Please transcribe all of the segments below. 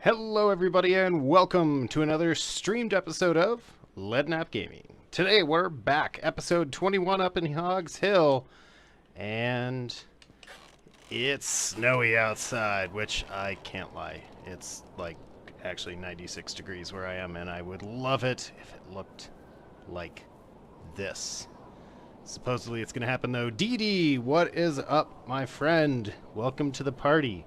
Hello everybody and welcome to another streamed episode of Leadnap Gaming. Today we're back, episode 21 up in Hogs Hill, and it's snowy outside, which I can't lie. It's like actually 96 degrees where I am, and I would love it if it looked like this. Supposedly it's going to happen though. Dee Dee, what is up, my friend? Welcome to the party.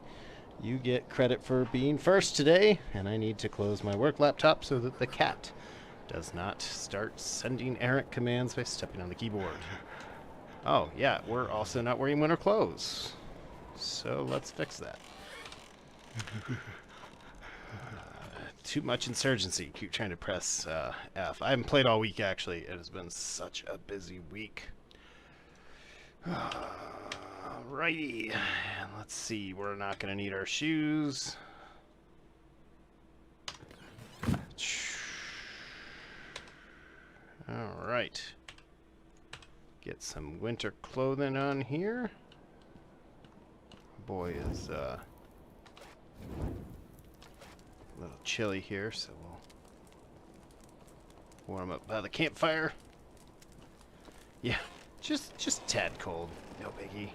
You get credit for being first today, and I need to close my work laptop so that the cat does not start sending errant commands by stepping on the keyboard. Oh, yeah, we're also not wearing winter clothes. So let's fix that. Too much insurgency. Keep trying to press F. I haven't played all week, actually. It has been such a busy week. Alrighty, and let's see, we're not going to need our shoes. Alright. Get some winter clothing on here. Boy is a little chilly here, so we'll warm up by the campfire. Yeah, just tad cold, no biggie.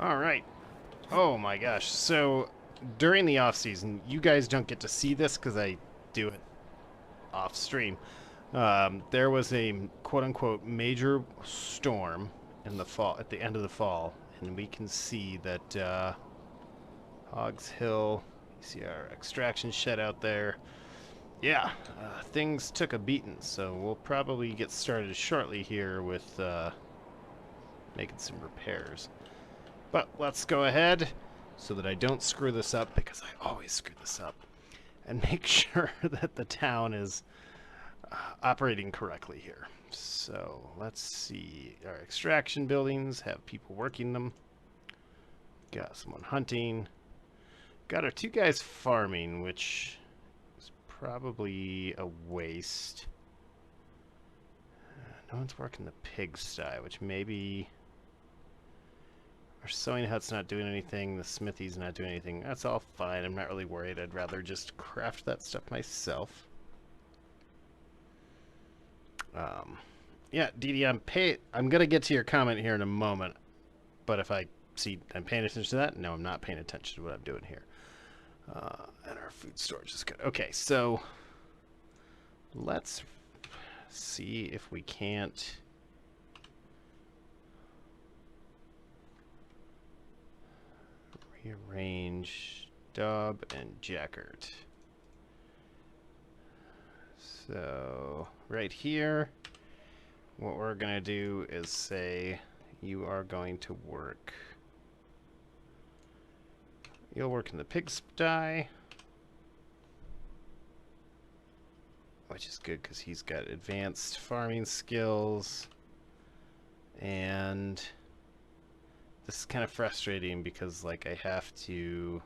Alright. Oh my gosh. So, during the off-season, you guys don't get to see this because I do it off-stream. There was a quote-unquote major storm in the fall, at the end of the fall, and we can see that Hogs Hill, you see our extraction shed out there. Yeah, things took a beating, so we'll probably get started shortly here with making some repairs. But let's go ahead so that I don't screw this up, because I always screw this up, and make sure that the town is operating correctly here. So let's see. Our extraction buildings have people working them. Got someone hunting. Got our two guys farming, which is probably a waste. No one's working the pigsty, which maybe... Our sewing hut's not doing anything, the smithy's not doing anything. That's all fine, I'm not really worried. I'd rather just craft that stuff myself. Yeah, Dee Dee, I'm gonna get to your comment here in a moment, but if I see I'm paying attention to that, no, I'm not paying attention to what I'm doing here. And our food storage is good. Okay, so let's see if we can't... rearrange Dob and Jackert. So right here, what we're gonna do is say you are going to work. You'll work in the pigsty, which is good because he's got advanced farming skills, and this is kind of frustrating because, like, I have to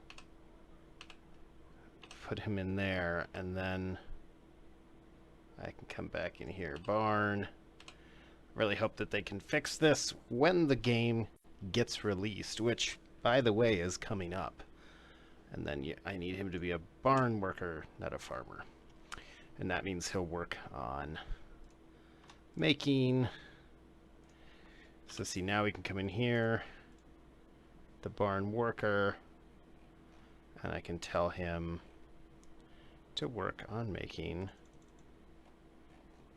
put him in there, and then I can come back in here. Barn. Really hope that they can fix this when the game gets released, which, by the way, is coming up. And then I need him to be a barn worker, not a farmer. And that means he'll work on making... So see, now we can come in here. The barn worker, and I can tell him to work on making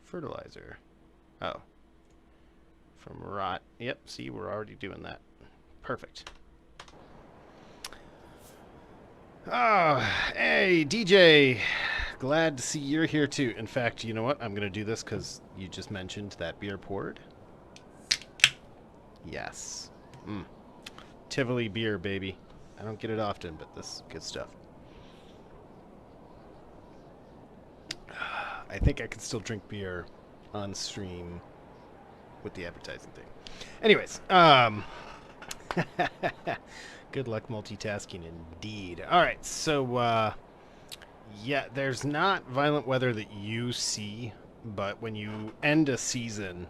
fertilizer. Oh, from rot. Yep, see, we're already doing that. Perfect. Oh, hey, DJ. Glad to see you're here too. In fact, you know what? I'm going to do this because you just mentioned that beer poured. Yes. Tivoli beer, baby. I don't get it often, but this is good stuff. I think I can still drink beer on stream with the advertising thing. Anyways, good luck multitasking indeed. Alright, so, yeah, there's not violent weather that you see, but when you end a season,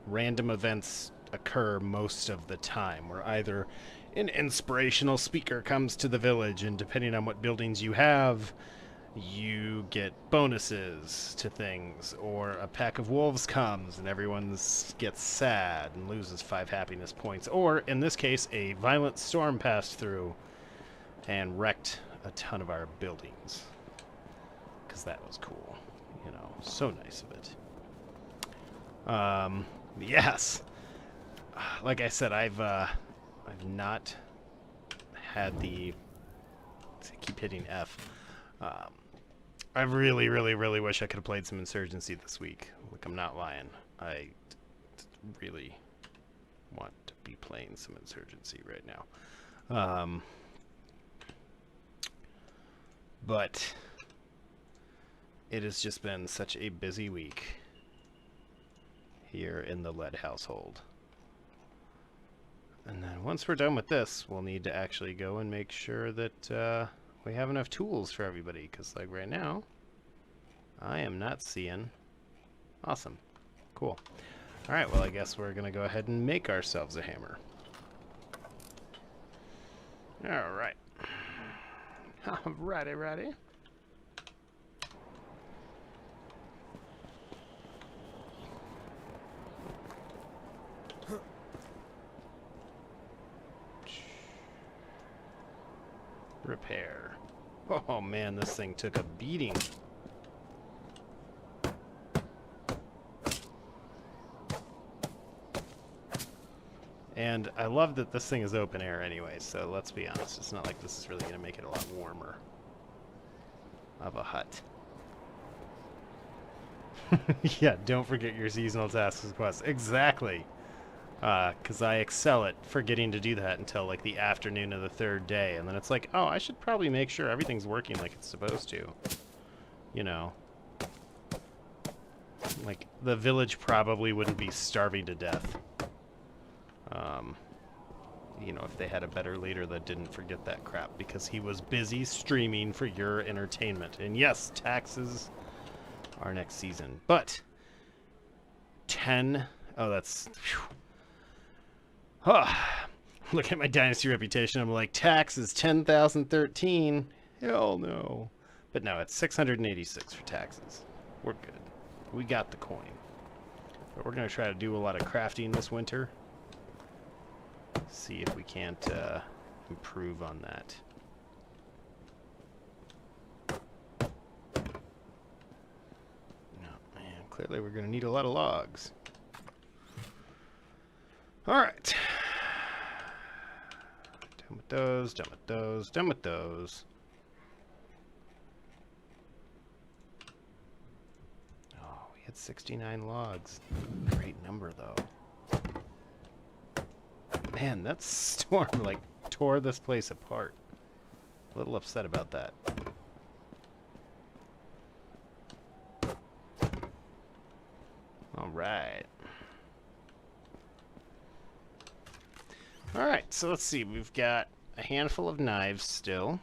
random events occur most of the time, where either an inspirational speaker comes to the village, and depending on what buildings you have, you get bonuses to things, or a pack of wolves comes and everyone gets sad and loses 5 happiness points, or in this case, a violent storm passed through and wrecked a ton of our buildings, because that was cool, you know, so nice of it. Yes, like I said, I've not had the, I keep hitting F. I really, really, really wish I could have played some Insurgency this week. Like, I'm not lying. I really want to be playing some Insurgency right now. But it has just been such a busy week here in the Lead household. And then once we're done with this, we'll need to actually go and make sure that we have enough tools for everybody, because like right now, I am not seeing. Awesome. Cool. Alright, well I guess we're going to go ahead and make ourselves a hammer. Alright. Alrighty. Repair. Oh man, this thing took a beating. And I love that this thing is open air anyway, so let's be honest, it's not like this is really going to make it a lot warmer of a hut. Yeah, don't forget your seasonal tasks and quests. Exactly. Because I excel at forgetting to do that until like the afternoon of the 3rd day, and then it's like, oh, I should probably make sure everything's working like it's supposed to. You know. Like, the village probably wouldn't be starving to death. You know, if they had a better leader that didn't forget that crap, because he was busy streaming for your entertainment. And yes, taxes are next season. But 10, oh, that's, look at my dynasty reputation. I'm like, taxes 10,013. Hell no. But no, it's 686 for taxes. We're good. We got the coin. But we're going to try to do a lot of crafting this winter. See if we can't improve on that. No, man, clearly we're going to need a lot of logs. Alright. Done with those, done with those, done with those. Oh, we had 69 logs. Great number, though. Man, that storm, like, tore this place apart. A little upset about that. Alright. Alright, so let's see. We've got a handful of knives still.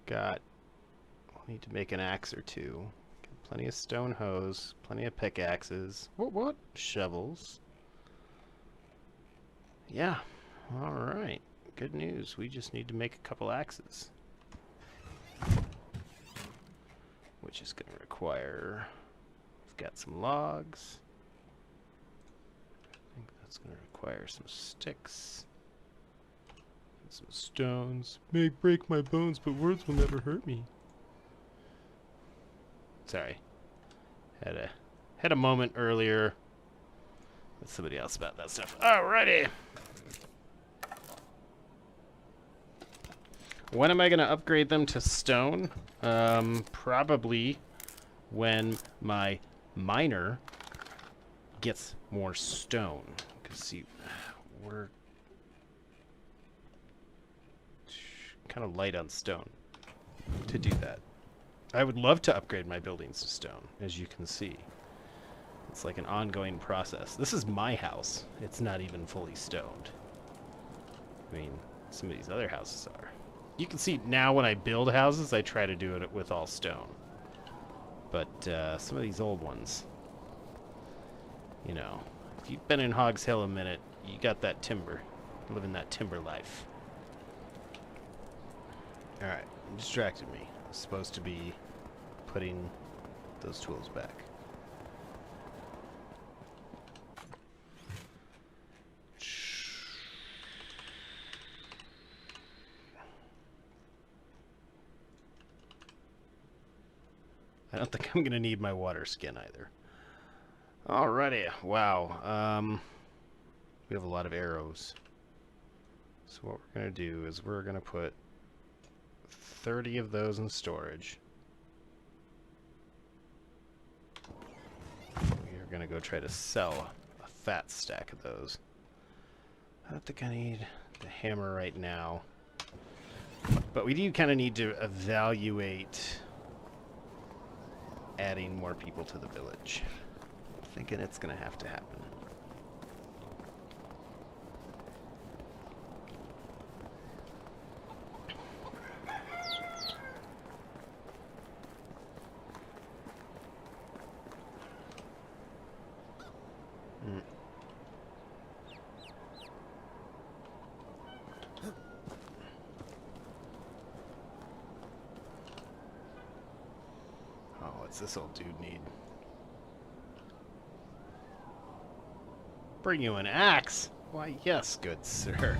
We'll need to make an axe or two. Got plenty of stone hoes, plenty of pickaxes. What? Shovels. Yeah, alright. Good news. We just need to make a couple axes. Which is going to require... We've got some logs. I think that's going to require some sticks. And some stones. May break my bones, but words will never hurt me. Sorry. Had a moment earlier with somebody else about that stuff. Alrighty! When am I going to upgrade them to stone? Probably when my miner gets more stone. Because, see, we're kind of light on stone to do that. I would love to upgrade my buildings to stone, as you can see. It's like an ongoing process. This is my house. It's not even fully stoned. I mean, some of these other houses are. You can see now when I build houses, I try to do it with all stone. But some of these old ones, you know, if you've been in Hogs Hill a minute, you got that timber. living that timber life. Alright, you distracted me. I was supposed to be putting those tools back. I don't think I'm going to need my water skin either. Alrighty, wow. We have a lot of arrows. So what we're going to do is we're going to put 30 of those in storage. We're going to go try to sell a fat stack of those. I don't think I need the hammer right now. But we do kind of need to evaluate adding more people to the village. I'm thinking it's going to have to happen. What's this old dude need? Bring you an axe? Why, yes, good sir.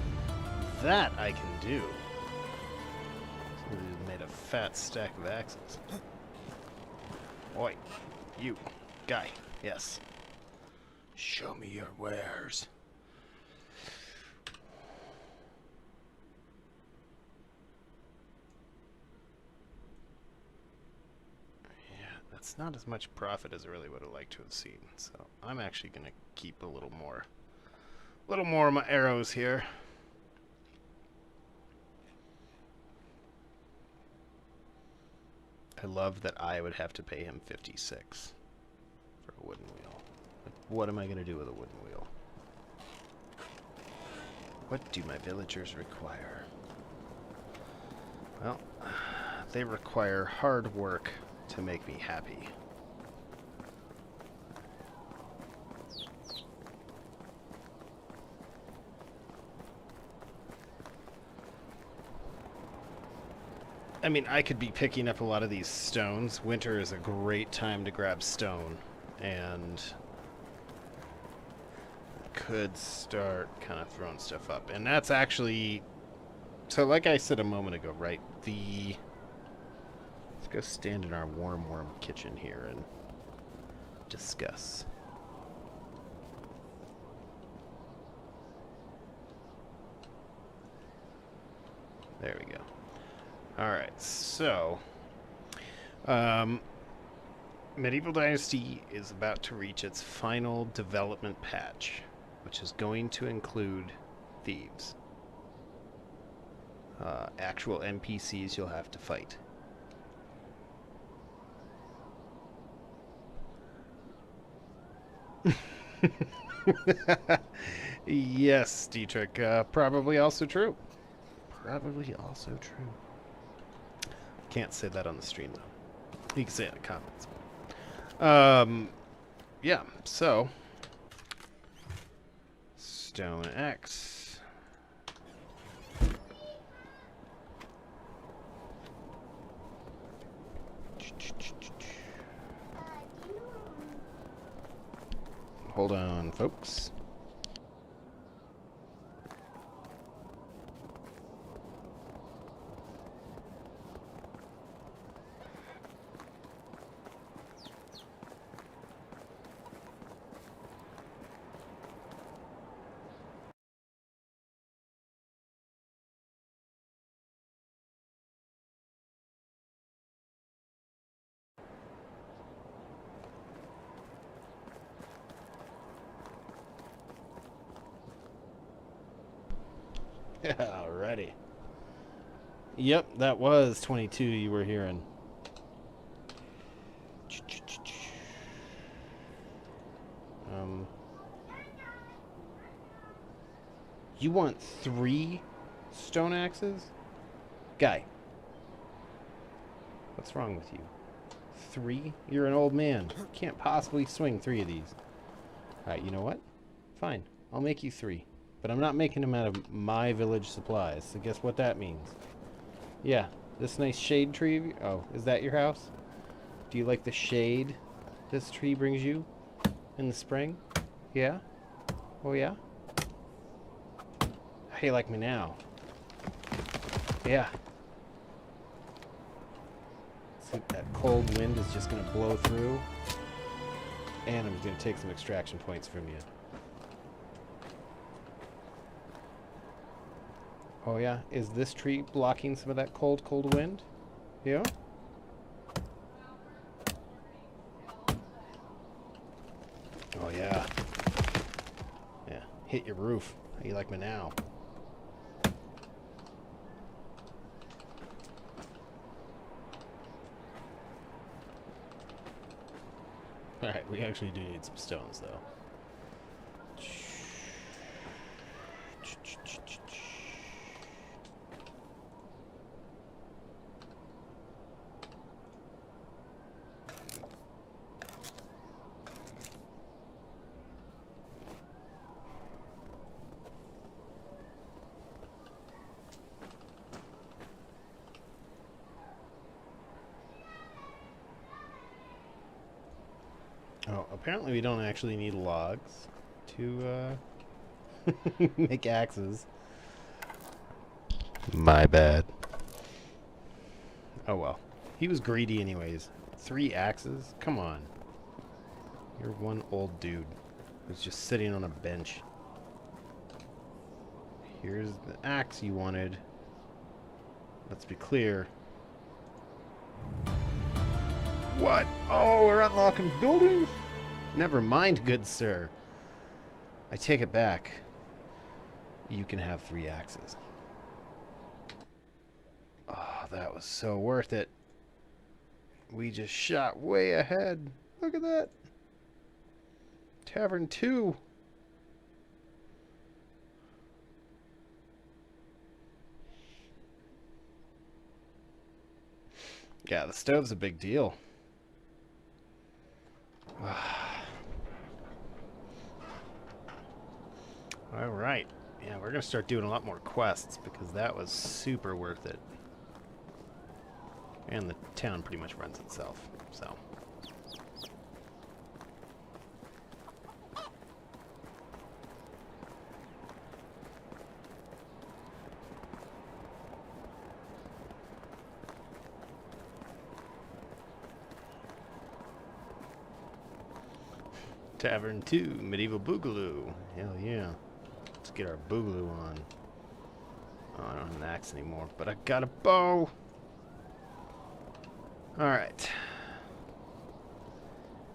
That I can do. Somebody made a fat stack of axes. Oi, you, guy, yes. Show me your wares. It's not as much profit as I really would have liked to have seen, so I'm actually going to keep a little more of my arrows here. I love that I would have to pay him 56 for a wooden wheel. Like, what am I going to do with a wooden wheel? What do my villagers require? Well, they require hard work to make me happy. I mean, I could be picking up a lot of these stones. Winter is a great time to grab stone, and could start kind of throwing stuff up. And that's actually, so like I said a moment ago, right, let's go stand in our warm kitchen here and discuss. There we go. Alright, so Medieval Dynasty is about to reach its final development patch, which is going to include thieves. Actual NPCs you'll have to fight. Yes, Dietrich, probably also true. Probably also true. Can't say that on the stream, though. You can say it in the comments. Yeah, so Stone X. Hold on, folks. Alrighty. Yep, that was 22 you were hearing. You want 3 stone axes? Guy. What's wrong with you? 3? You're an old man. You can't possibly swing 3 of these. Alright, you know what? Fine. I'll make you 3. But I'm not making them out of my village supplies. So guess what that means? Yeah, this nice shade tree. Oh, is that your house? Do you like the shade this tree brings you in the spring? Yeah? Oh yeah? How you like me now? Yeah. See, that cold wind is just going to blow through. And I'm going to take some extraction points from you. Oh yeah? Is this tree blocking some of that cold, cold wind? Yeah? Oh yeah. Yeah. Hit your roof. How you like me now? Alright, we actually do need some stones, though. Oh, apparently we don't actually need logs to make axes. My bad. Oh well. He was greedy anyways. 3 axes? Come on. You're one old dude who's just sitting on a bench. Here's the axe you wanted. Let's be clear. What? Oh, we're unlocking buildings? Never mind, good sir. I take it back. You can have 3 axes. Oh, that was so worth it. We just shot way ahead. Look at that. Tavern 2. Yeah, the stove's a big deal. Alright. Yeah, we're going to start doing a lot more quests because that was super worth it. And the town pretty much runs itself, so. Tavern 2, Medieval Boogaloo. Hell yeah. Let's get our Boogaloo on. Oh, I don't have an axe anymore, but I got a bow! Alright.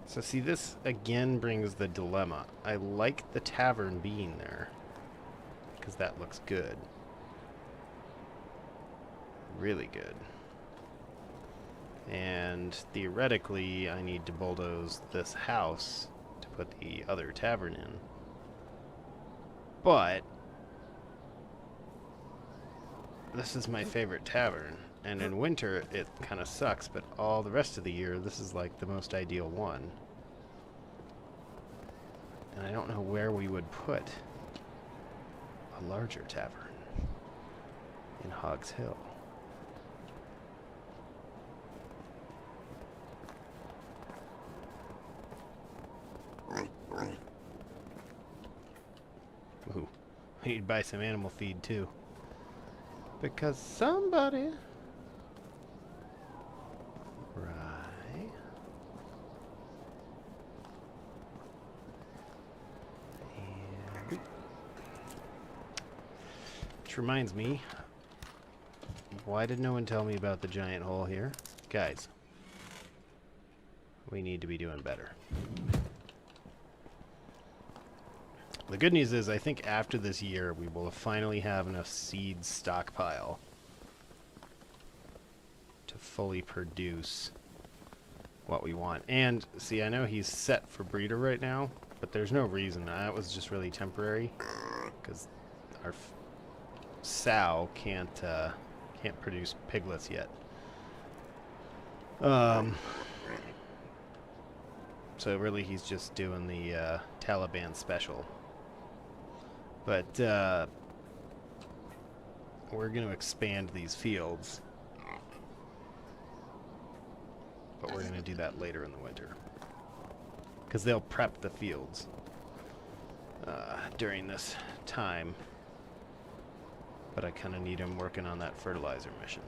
So see, this again brings the dilemma. I like the tavern being there, because that looks good. Really good. And theoretically, I need to bulldoze this house to put the other tavern in. But this is my favorite tavern, and in winter it kind of sucks, but all the rest of the year this is like the most ideal one. And I don't know where we would put a larger tavern in Hogs Hill. Ooh, I need to buy some animal feed too. Because somebody... Right. And... Which reminds me, why did no one tell me about the giant hole here? Guys, we need to be doing better. The good news is I think after this year we will finally have enough seed stockpile to fully produce what we want. And see, I know he's set for breeder right now, but there's no reason. That was just really temporary because our sow can't produce piglets yet. So really he's just doing the Taliban special. But we're going to expand these fields. But we're going to do that later in the winter. Because they'll prep the fields during this time. But I kind of need them working on that fertilizer mission.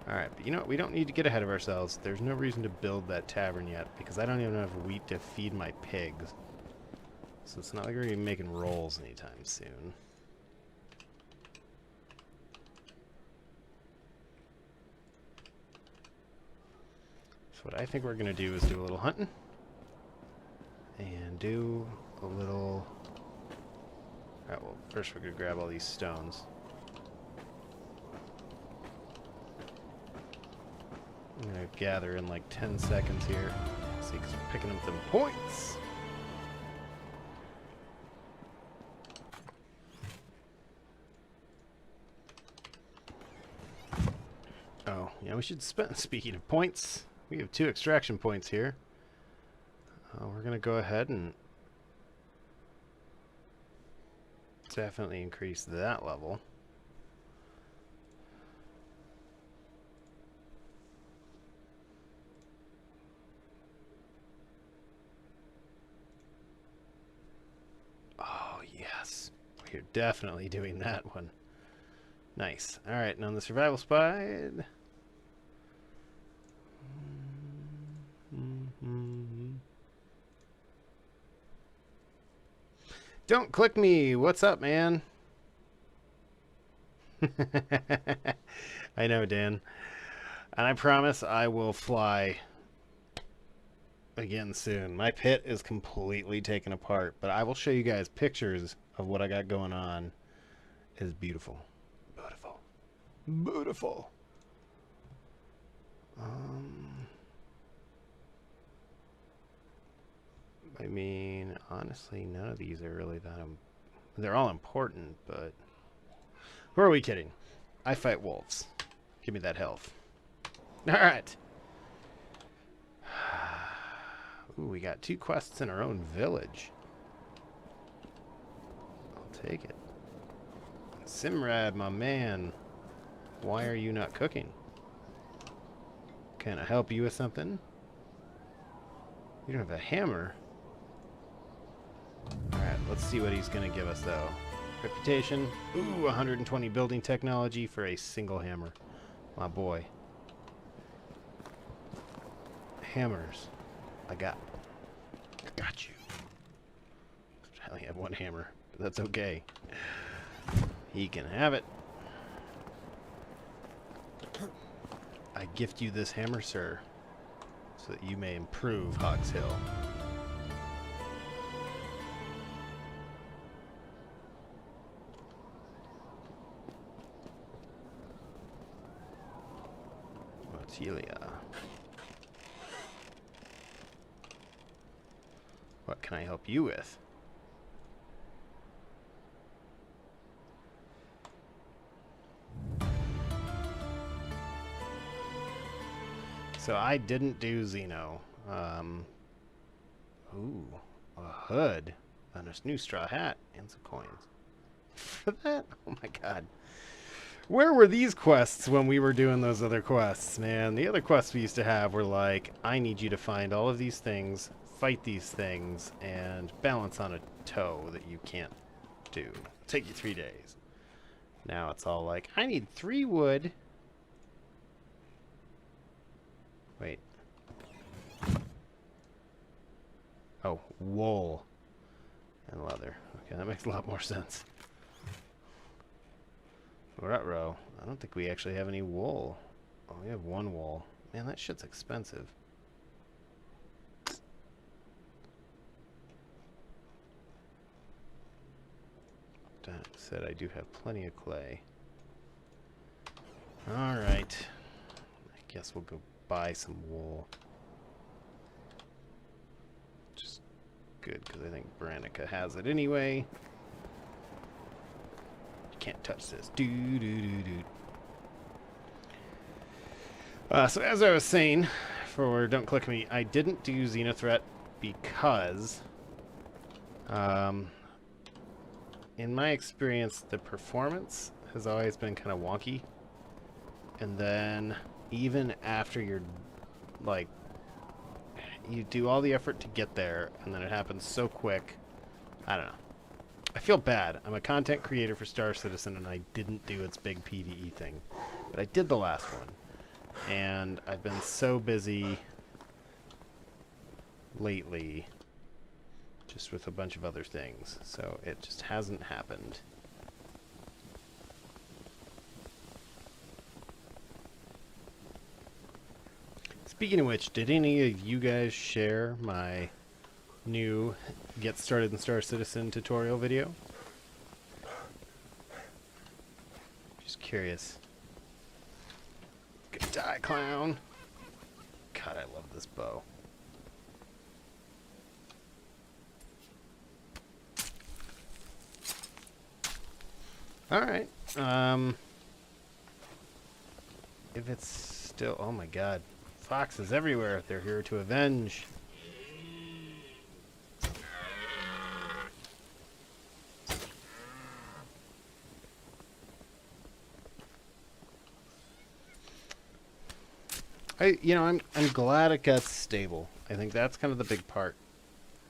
Alright, but you know what? We don't need to get ahead of ourselves. There's no reason to build that tavern yet, because I don't even have wheat to feed my pigs. So it's not like we're going to be making rolls anytime soon. So what I think we're going to do is do a little hunting. And do a little... Alright, well, first we're going to grab all these stones. I'm going to gather in like 10 seconds here. See, because we're picking up them points. Oh, yeah, we should spend... Speaking of points, we have 2 extraction points here. We're going to go ahead and definitely increase that level. Oh, yes. We're definitely doing that one. Nice. Alright, and on the survival side... Don't click me. What's up, man? I know, Dan. And I promise I will fly again soon. My pit is completely taken apart, but I will show you guys pictures of what I got going on. It is beautiful. Beautiful. Beautiful. I mean, honestly, none of these are really that... they're all important, but... Who are we kidding? I fight wolves. Give me that health. Alright. Ooh, we got 2 quests in our own village. I'll take it. Simrad, my man. Why are you not cooking? Can I help you with something? You don't have a hammer. Alright, let's see what he's going to give us, though. Reputation. Ooh, 120 building technology for a single hammer. My boy. Hammers. I got you. I only have 1 hammer, but that's okay. He can have it. I gift you this hammer, sir, so that you may improve Hogs Hill. Celia. What can I help you with? So I didn't do Xeno. Ooh, a hood and a new straw hat and some coins. For that? Oh my god. Where were these quests when we were doing those other quests, man? The other quests we used to have were like, I need you to find all of these things, fight these things, and balance on a toe that you can't do. It'll take you 3 days. Now it's all like, I need 3 wood. Wait. Oh, wool and leather. Okay, that makes a lot more sense. Ruh-roh. I don't think we actually have any wool. Oh, we have 1 wool. Man, that shit's expensive. That said, I do have plenty of clay. Alright. I guess we'll go buy some wool. Just good, because I think Branica has it anyway. Can't touch this. So as I was saying, for Don't Click Me, I didn't do Xenothreat because Um, in my experience, the performance has always been kind of wonky. And then even after you're like, you do all the effort to get there, and then it happens so quick. I don't know. I feel bad. I'm a content creator for Star Citizen, and I didn't do its big PvE thing. But I did the last one. And I've been so busy lately, just with a bunch of other things. So it just hasn't happened. Speaking of which, did any of you guys share my new Get Started in Star Citizen tutorial video? Just curious. Good die, clown. God, I love this bow. Alright. If it's still... Oh my god. Foxes everywhere. They're here to avenge. I'm glad it got stable. I think that's kind of the big part.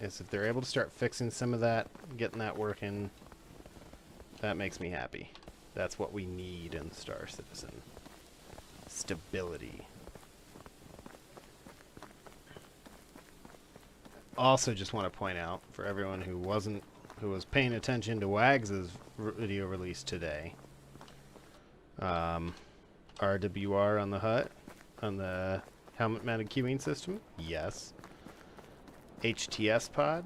Is if they're able to start fixing some of that, getting that working, that makes me happy. That's what we need in Star Citizen. Stability. Also, just want to point out for everyone who was paying attention to Wags' video release today. RWR on the hut, on the helmet-mounted queuing system, yes. HTS pod,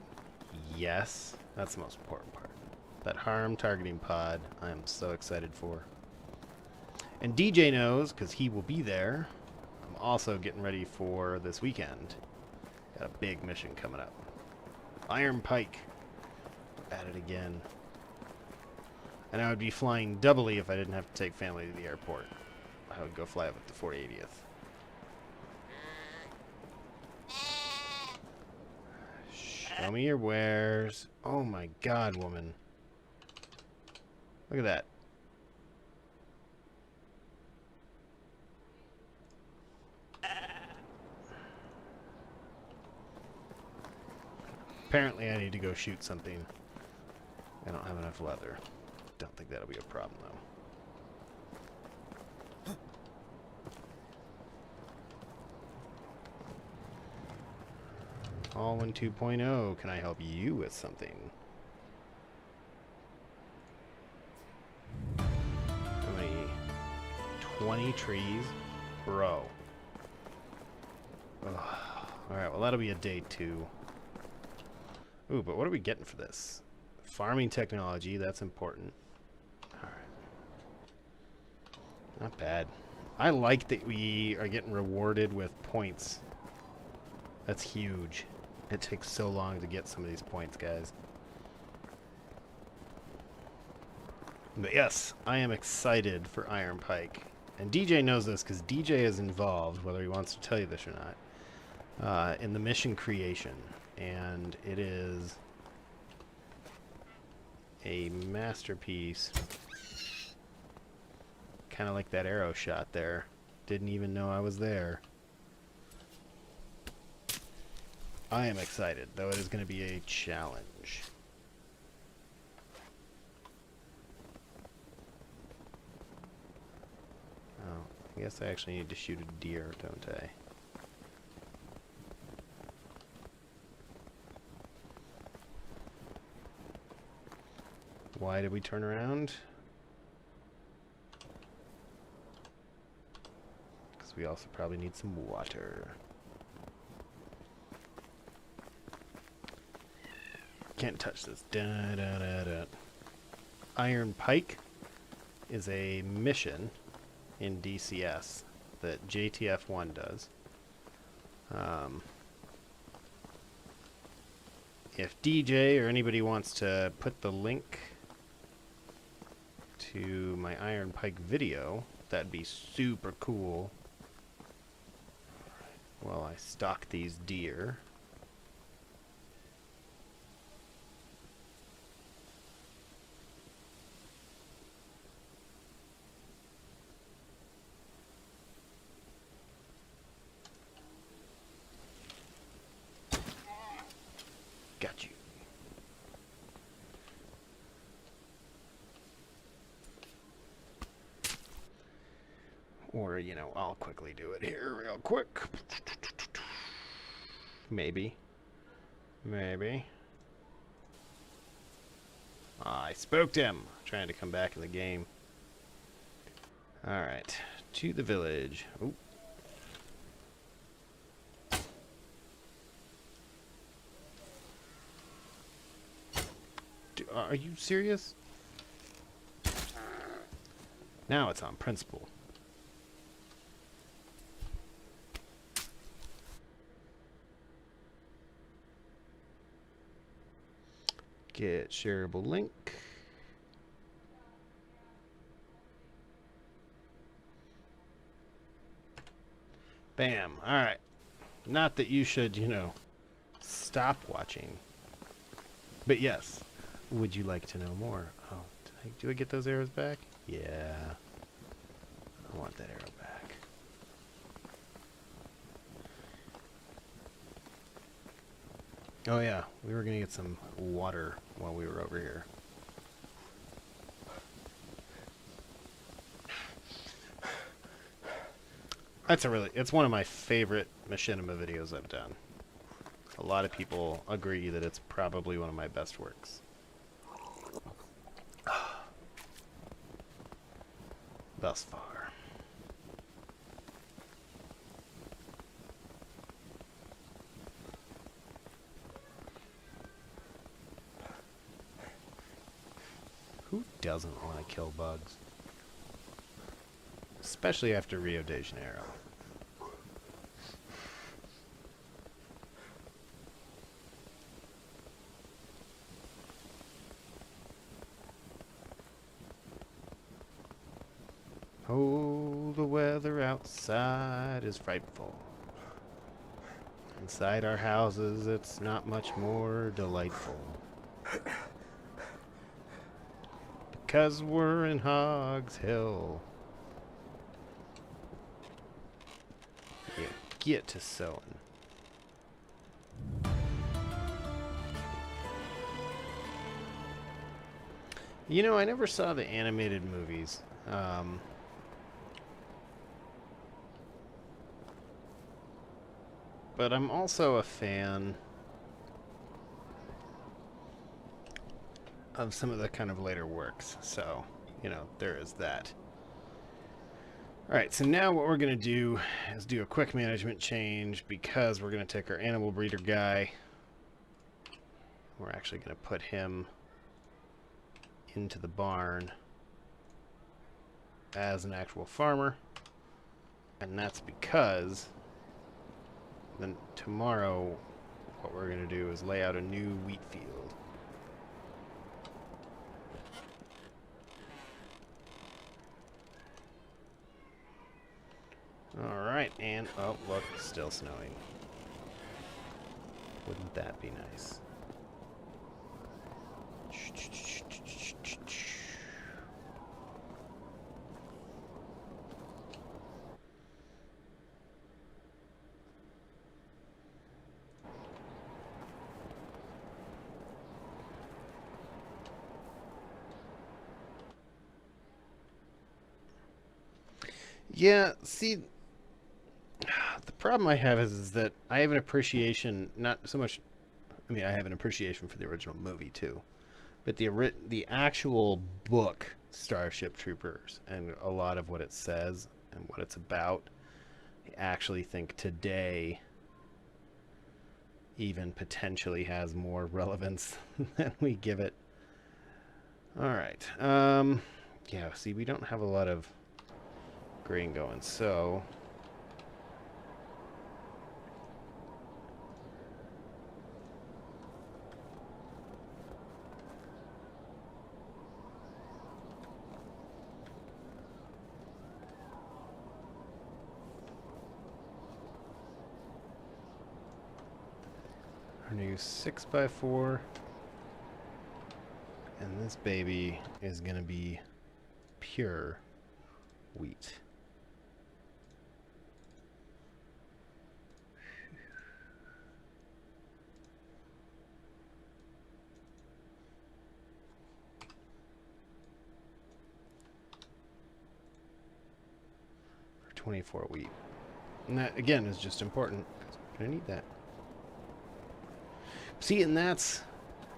yes. That's the most important part. That harm targeting pod, I am so excited for. And DJ knows, because he will be there. I'm also getting ready for this weekend. Got a big mission coming up. Iron Pike. At it again. And I would be flying doubly if I didn't have to take family to the airport. I would go fly up at the 480th. Show me your wares. Oh my god, woman. Look at that. Apparently I need to go shoot something. I don't have enough leather. Don't think that'll be a problem though. All in 2.0. Can I help you with something? How many? 20 trees? Bro. Ugh. Alright, well that'll be a day 2. Ooh, but what are we getting for this? Farming technology, that's important. Alright. Not bad. I like that we are getting rewarded with points. That's huge. It takes so long to get some of these points, guys. But yes, I am excited for Iron Pike. And DJ knows this because DJ is involved, whether he wants to tell you this or not, in the mission creation. And it is a masterpiece. Kind of like that arrow shot there. Didn't even know I was there. I am excited, though it is going to be a challenge. Oh, I guess I actually need to shoot a deer, don't I? Why did we turn around? Because we also probably need some water. Can't touch this. Da, da, da, da. Iron Pike is a mission in DCS that JTF1 does. If DJ or anybody wants to put the link to my Iron Pike video, that'd be super cool. Well, I stalk these deer. Or, you know, I'll quickly do it here real quick. Maybe. Maybe. I spooked him. Trying to come back in the game. Alright. To the village. Ooh. Are you serious? Now it's on principle. Get shareable link. Bam. Alright. Not that you should, you know, stop watching. But yes. Would you like to know more? Oh, do I get those arrows back? Yeah. I want that arrow back. Oh yeah, we were gonna get some water while we were over here. It's one of my favorite machinima videos I've done. A lot of people agree that it's probably one of my best works. Thus far. Who doesn't want to kill bugs? Especially after Rio de Janeiro. Oh, the weather outside is frightful. Inside our houses, it's not much more delightful. Because we're in Hogs Hill. Yeah, get to sewing. You know, I never saw the animated movies. But I'm also a fan of some of the kind of later works. So, you know, there is that. Alright, so now what we're going to do is do a quick management change because we're going to take our animal breeder guy. We're actually going to put him into the barn as an actual farmer. And that's because then tomorrow what we're going to do is lay out a new wheat field. Alright, and oh look, it's still snowing. Wouldn't that be nice? Yeah, see, the problem I have is that I have an appreciation, not so much, I mean, I have an appreciation for the original movie too, but the actual book, Starship Troopers, and a lot of what it says and what it's about, I actually think today even potentially has more relevance than we give it. Alright, yeah, see, we don't have a lot of grain going, so our new 6x4, and this baby is gonna be pure wheat. EP24 wheat. And that, again, is just important. I need that. See, and that's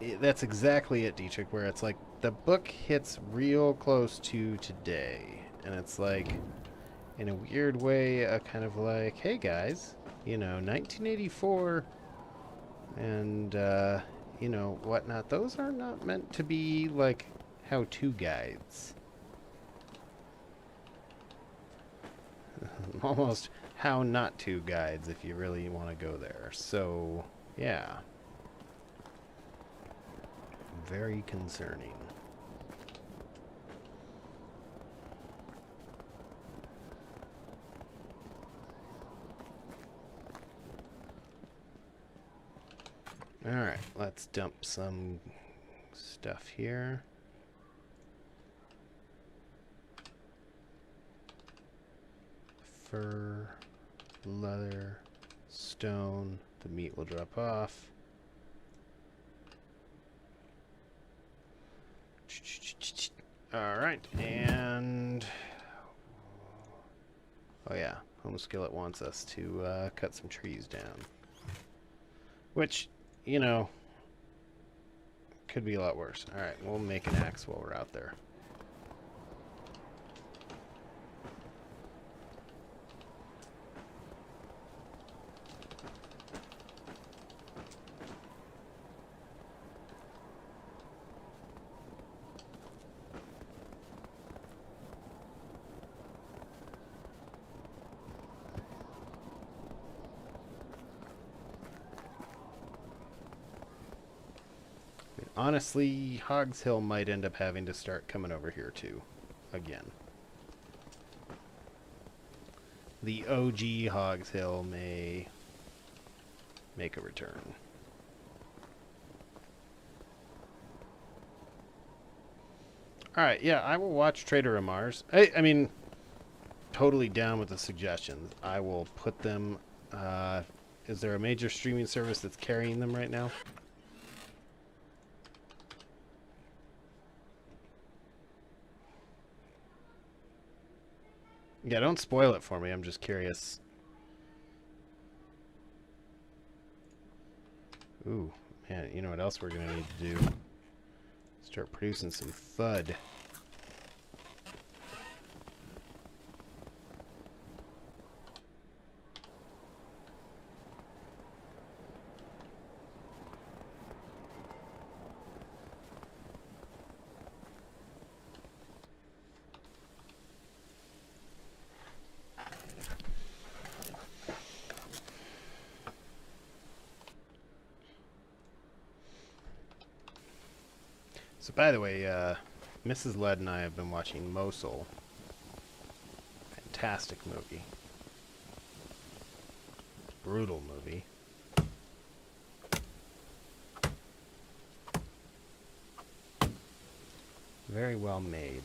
exactly it, Dietrich, where it's like the book hits real close to today. And it's like, in a weird way, a kind of like, hey guys, you know, 1984 and, you know, whatnot. Those are not meant to be like how-to guides. Almost how not to guides if you really want to go there. So, yeah. Very concerning. Alright, let's dump some stuff here. Fur, leather, stone. The meat will drop off. Alright, and... oh yeah, Home Skillet wants us to cut some trees down. Which, you know, could be a lot worse. Alright, we'll make an axe while we're out there. Honestly, Hogs Hill might end up having to start coming over here too, again. The OG Hogs Hill may make a return. Alright, yeah, I will watch Trader Amar's. I mean, totally down with the suggestions. I will put them... is there a major streaming service that's carrying them right now? Yeah, don't spoil it for me. I'm just curious. Ooh, man, you know what else we're going to need to do? Start producing some FUD. So, by the way, Mrs. Led and I have been watching Mosul. Fantastic movie. Brutal movie. Very well made.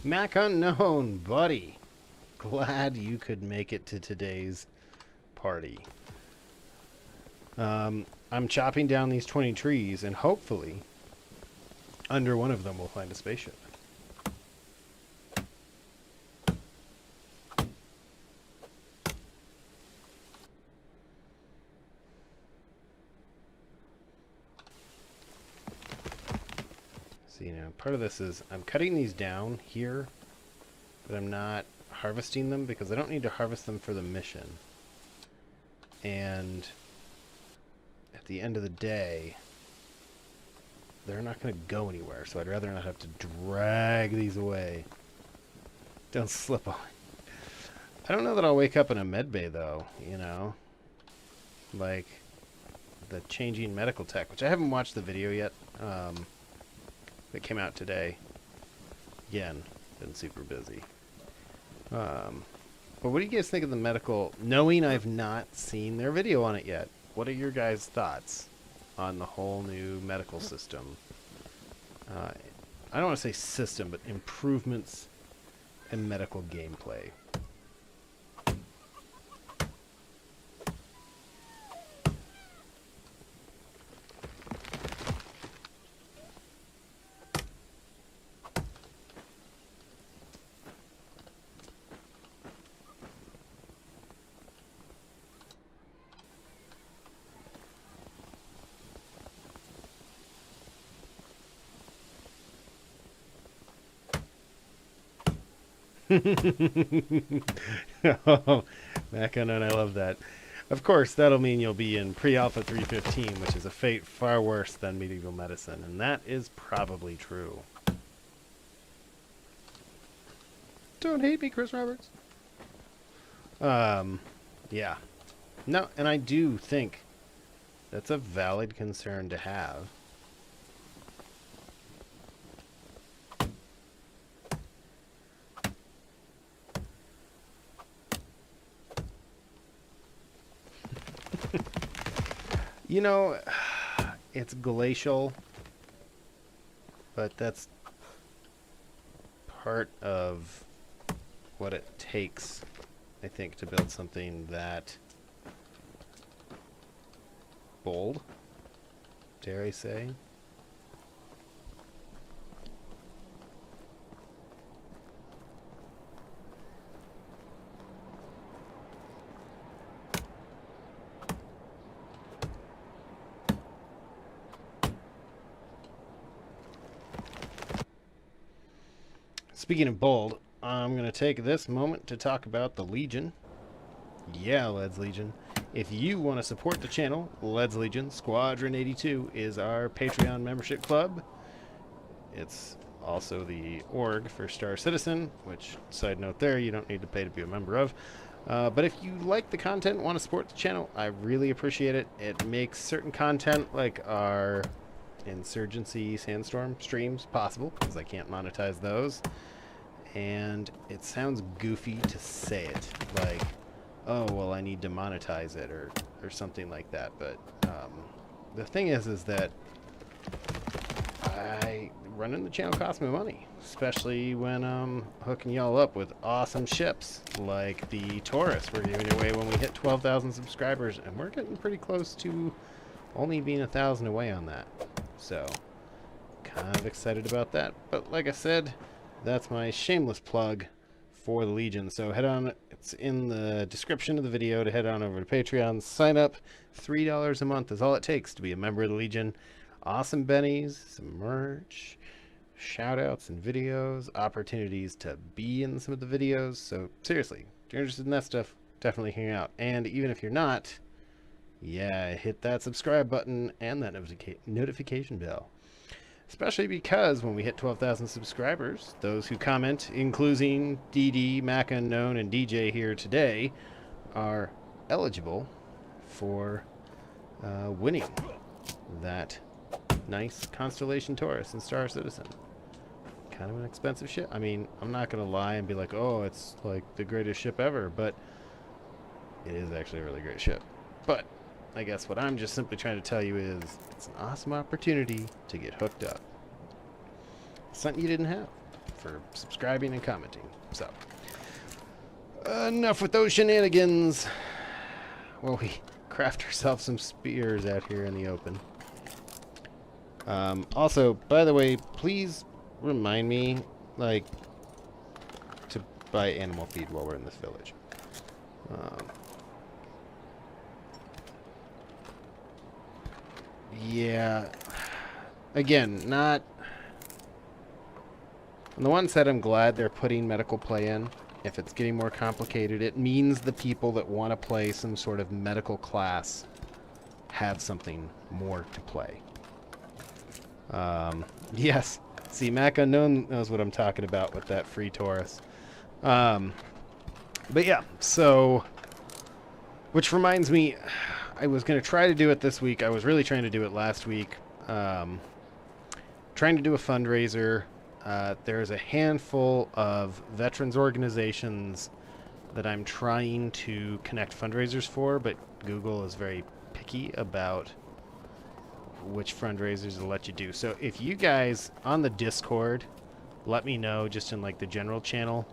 Mac Unknown, buddy. Glad you could make it to today's party. I'm chopping down these 20 trees, and hopefully, under one of them we'll find a spaceship. So, you know, part of this is I'm cutting these down here, but I'm not harvesting them because I don't need to harvest them for the mission. And at the end of the day, they're not going to go anywhere, so I'd rather not have to drag these away. Don't slip on. I don't know that I'll wake up in a med bay, though, you know? Like, the changing medical tech, which I haven't watched the video yet. That came out today. Again, been super busy. But what do you guys think of the medical, knowing I've not seen their video on it yet? What are your guys' thoughts on the whole new medical system? I don't want to say system, but improvements in medical gameplay. Oh, Mac Unknown, I love that. Of course, that'll mean you'll be in Pre-Alpha 315, which is a fate far worse than medieval medicine, and that is probably true. Don't hate me, Chris Roberts. Yeah. No, and I do think that's a valid concern to have. You know, it's glacial, but that's part of what it takes, I think, to build something that bold, dare I say. Speaking of bold, I'm going to take this moment to talk about the Legion. Yeah, Led's Legion. If you want to support the channel, Led's Legion Squadron 82 is our Patreon membership club. It's also the org for Star Citizen, which, side note there, you don't need to pay to be a member of. But if you like the content and want to support the channel, I really appreciate it. It makes certain content like our Insurgency Sandstorm streams possible, because I can't monetize those. And it sounds goofy to say it, like, oh, well, I need to monetize it, or something like that. But the thing is that running the channel costs me money, especially when I'm hooking y'all up with awesome ships like the Taurus we're giving away when we hit 12,000 subscribers, and we're getting pretty close to only being 1,000 away on that. So, kind of excited about that. But like I said, that's my shameless plug for the Legion. So head on, it's in the description of the video to head on over to Patreon, sign up. $3 a month is all it takes to be a member of the Legion. Awesome bennies, some merch, shout outs and videos, opportunities to be in some of the videos. So seriously, if you're interested in that stuff, definitely hang out. And even if you're not, yeah, hit that subscribe button and that notification bell. Especially because when we hit 12,000 subscribers, those who comment, including DD, Mac Unknown, and DJ here today, are eligible for winning that nice Constellation Taurus and Star Citizen. Kind of an expensive ship. I mean, I'm not going to lie and be like, oh, it's like the greatest ship ever, but it is actually a really great ship. But I guess what I'm just simply trying to tell you is it's an awesome opportunity to get hooked up. Something you didn't have for subscribing and commenting. So, enough with those shenanigans. Well, we craft ourselves some spears out here in the open. Also, by the way, please remind me, like, to buy animal feed while we're in this village. Yeah, again, not... On the one side, I'm glad they're putting medical play in. If it's getting more complicated, it means the people that want to play some sort of medical class have something more to play. Yes, see, Mac Unknown knows what I'm talking about with that free Taurus. But yeah, so... Which reminds me... I was going to try to do it this week. I was really trying to do it last week. Trying to do a fundraiser. There's a handful of veterans organizations that I'm trying to connect fundraisers for, but Google is very picky about which fundraisers to let you do. So if you guys on the Discord, let me know just in like the general channel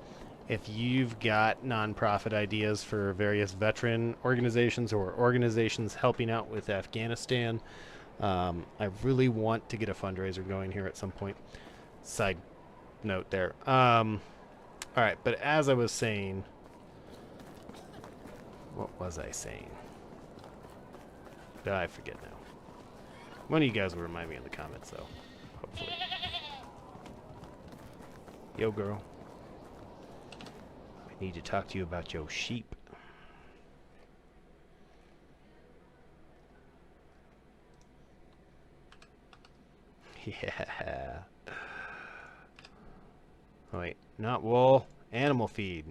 if you've got nonprofit ideas for various veteran organizations or organizations helping out with Afghanistan. I really want to get a fundraiser going here at some point. Side note there. All right, but as I was saying, what was I saying? I forget now. One of you guys will remind me in the comments, though. Hopefully. Yo, girl. I need to talk to you about your sheep. Yeah. Oh, wait, not wool. Animal feed.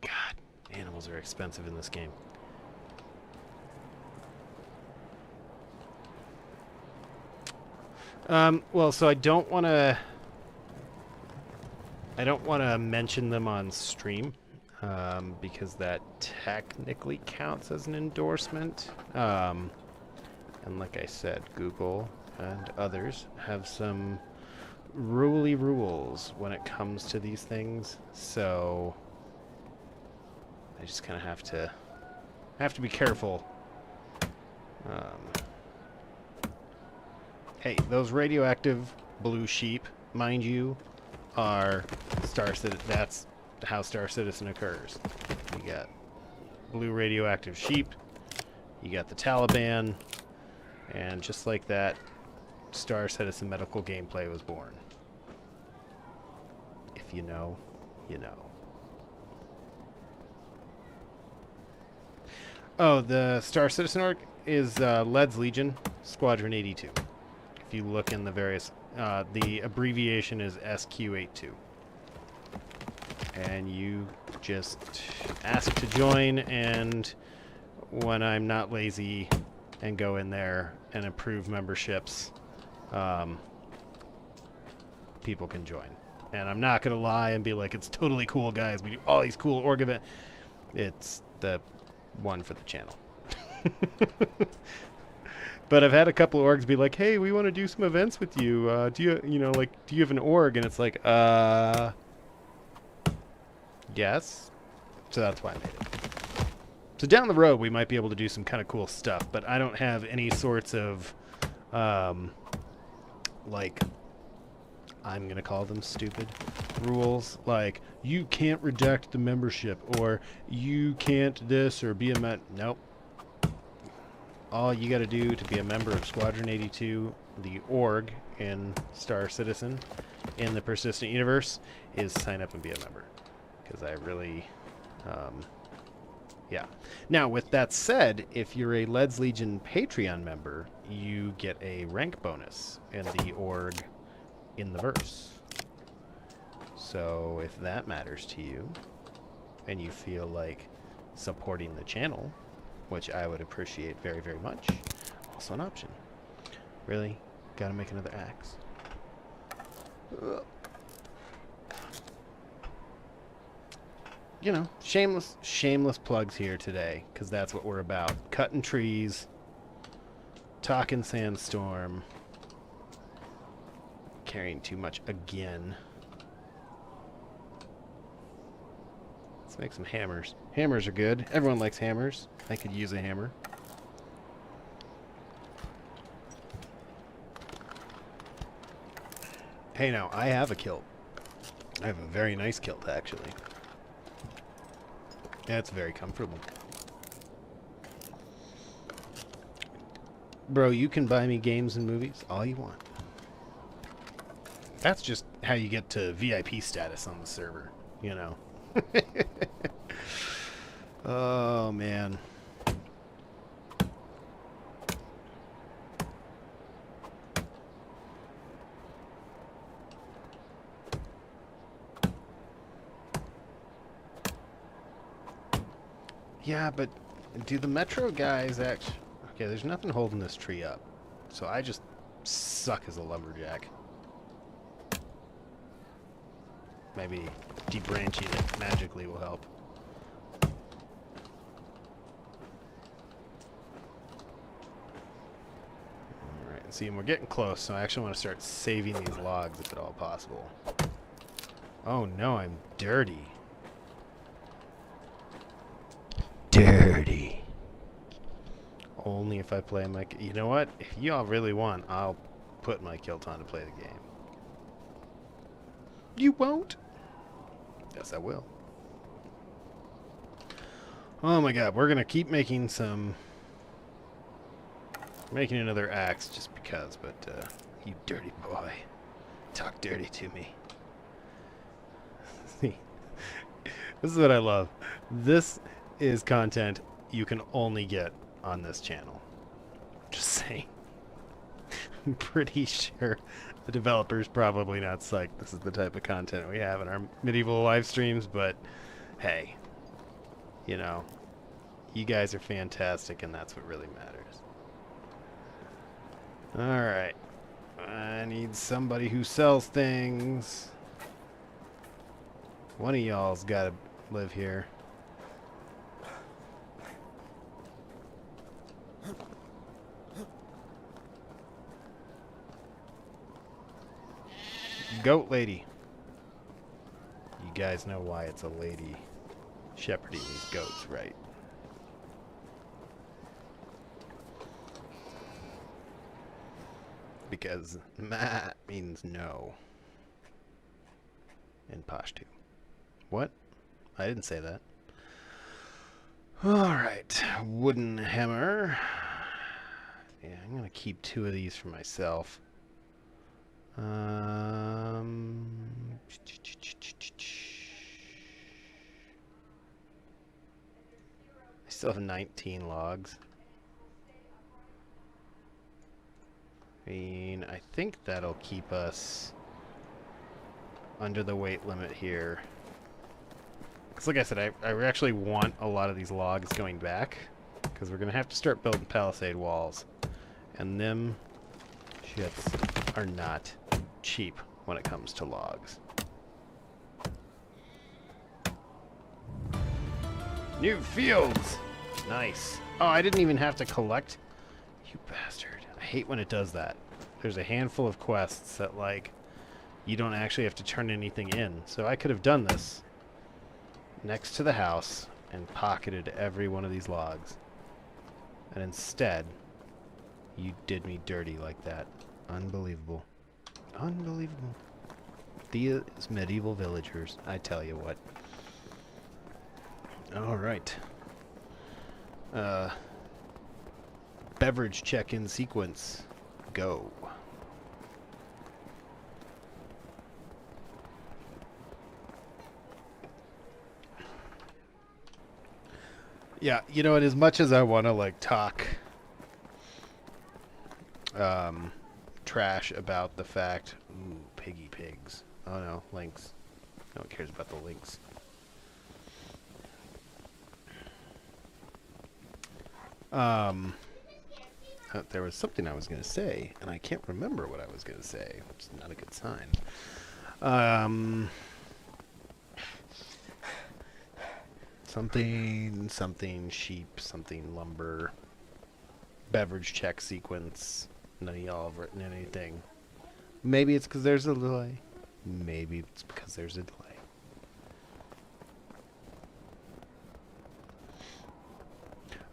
God, animals are expensive in this game. Well, so I don't want to mention them on stream, because that technically counts as an endorsement. And like I said, Google and others have some rules when it comes to these things, so I just kind of have to be careful. Hey, those radioactive blue sheep, mind you, are Star Citizen. That's how Star Citizen occurs. You got blue radioactive sheep, you got the Taliban, and just like that, Star Citizen medical gameplay was born. If you know, you know. Oh, the Star Citizen org is Lead's Legion, Squadron 82. If you look in the various, the abbreviation is SQ82. And you just ask to join, and when I'm not lazy and go in there and approve memberships, people can join. And I'm not going to lie and be like, it's totally cool, guys. We do all these cool org events. It's the one for the channel. But I've had a couple of orgs be like, hey, we want to do some events with you. Do you have an org? And it's like, yes. So that's why I made it. So down the road, we might be able to do some kind of cool stuff, but I don't have any sorts of, like, I'm going to call them stupid rules. Like, you can't redact the membership, or you can't this, or be a Nope. All you got to do to be a member of Squadron 82, the org in Star Citizen, in the Persistent Universe, is sign up and be a member. Because I really, yeah. Now, with that said, if you're a Lead's Legion Patreon member, you get a rank bonus in the org in the verse. So, if that matters to you, and you feel like supporting the channel, which I would appreciate very, very much, also an option. Really? Gotta make another axe. You know, shameless plugs here today, because that's what we're about. Cutting trees, talking Sandstorm, carrying too much again. Let's make some hammers. Hammers are good. Everyone likes hammers. I could use a hammer. Hey, now, I have a kilt. I have a very nice kilt, actually. Yeah, it's very comfortable. Bro, you can buy me games and movies all you want. That's just how you get to VIP status on the server, you know. Oh, man. Yeah, but do the Metro guys actually... Okay, there's nothing holding this tree up. So I just suck as a lumberjack. Maybe debranching it magically will help. see, and we're getting close, so I actually want to start saving these logs if at all possible. Oh no, I'm dirty. Dirty. Only if I play my... You know what? If y'all really want, I'll put my kilt on to play the game. You won't? Yes, I will. Oh my god, we're gonna keep making some... Making another axe just because, but, you dirty boy. Talk dirty to me. See, this is what I love. This is content you can only get on this channel. Just saying. I'm pretty sure the developer's probably not psyched this is the type of content we have in our medieval live streams, but hey, you know, you guys are fantastic and that's what really matters. Alright. I need somebody who sells things. One of y'all's gotta live here. Goat lady. You guys know why it's a lady shepherding these goats, right? Because ma means no in Pashto. What? I didn't say that. Alright, wooden hammer. Yeah, I'm gonna keep 2 of these for myself. I still have 19 logs. I mean, I think that'll keep us under the weight limit here. Because like I said, I actually want a lot of these logs going back. Because we're going to have to start building palisade walls. And them shits are not cheap when it comes to logs. New fields! Nice. Oh, I didn't even have to collect. You bastard. I hate when it does that. There's a handful of quests that, like, you don't actually have to turn anything in. So I could have done this next to the house and pocketed every one of these logs. And instead, you did me dirty like that. Unbelievable. Unbelievable. These medieval villagers, I tell you what. Alright. Beverage check-in sequence. Go. Yeah, you know, and as much as I want to, like, talk trash about the fact... Ooh, piggy pigs. Oh no, lynx. No one cares about the lynx. There was something I was going to say, and I can't remember what I was going to say, which is not a good sign. Something sheep, something lumber, beverage check sequence. None of y'all have written anything. Maybe it's because there's a delay. Maybe it's because there's a delay.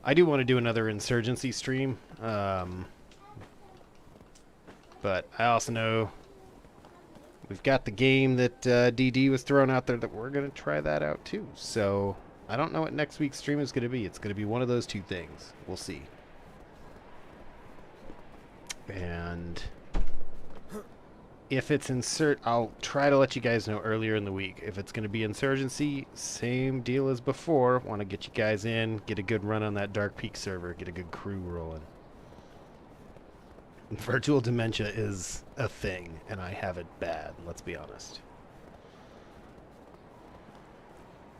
I do want to do another insurgency stream, but I also know we've got the game that DD was throwing out there that we're going to try that out too. So I don't know what next week's stream is going to be. It's going to be one of those two things. We'll see. And if it's I'll try to let you guys know earlier in the week. If it's going to be insurgency, same deal as before. Want to get you guys in, get a good run on that Dark Peak server, get a good crew rolling. Virtual dementia is a thing, and I have it bad, let's be honest.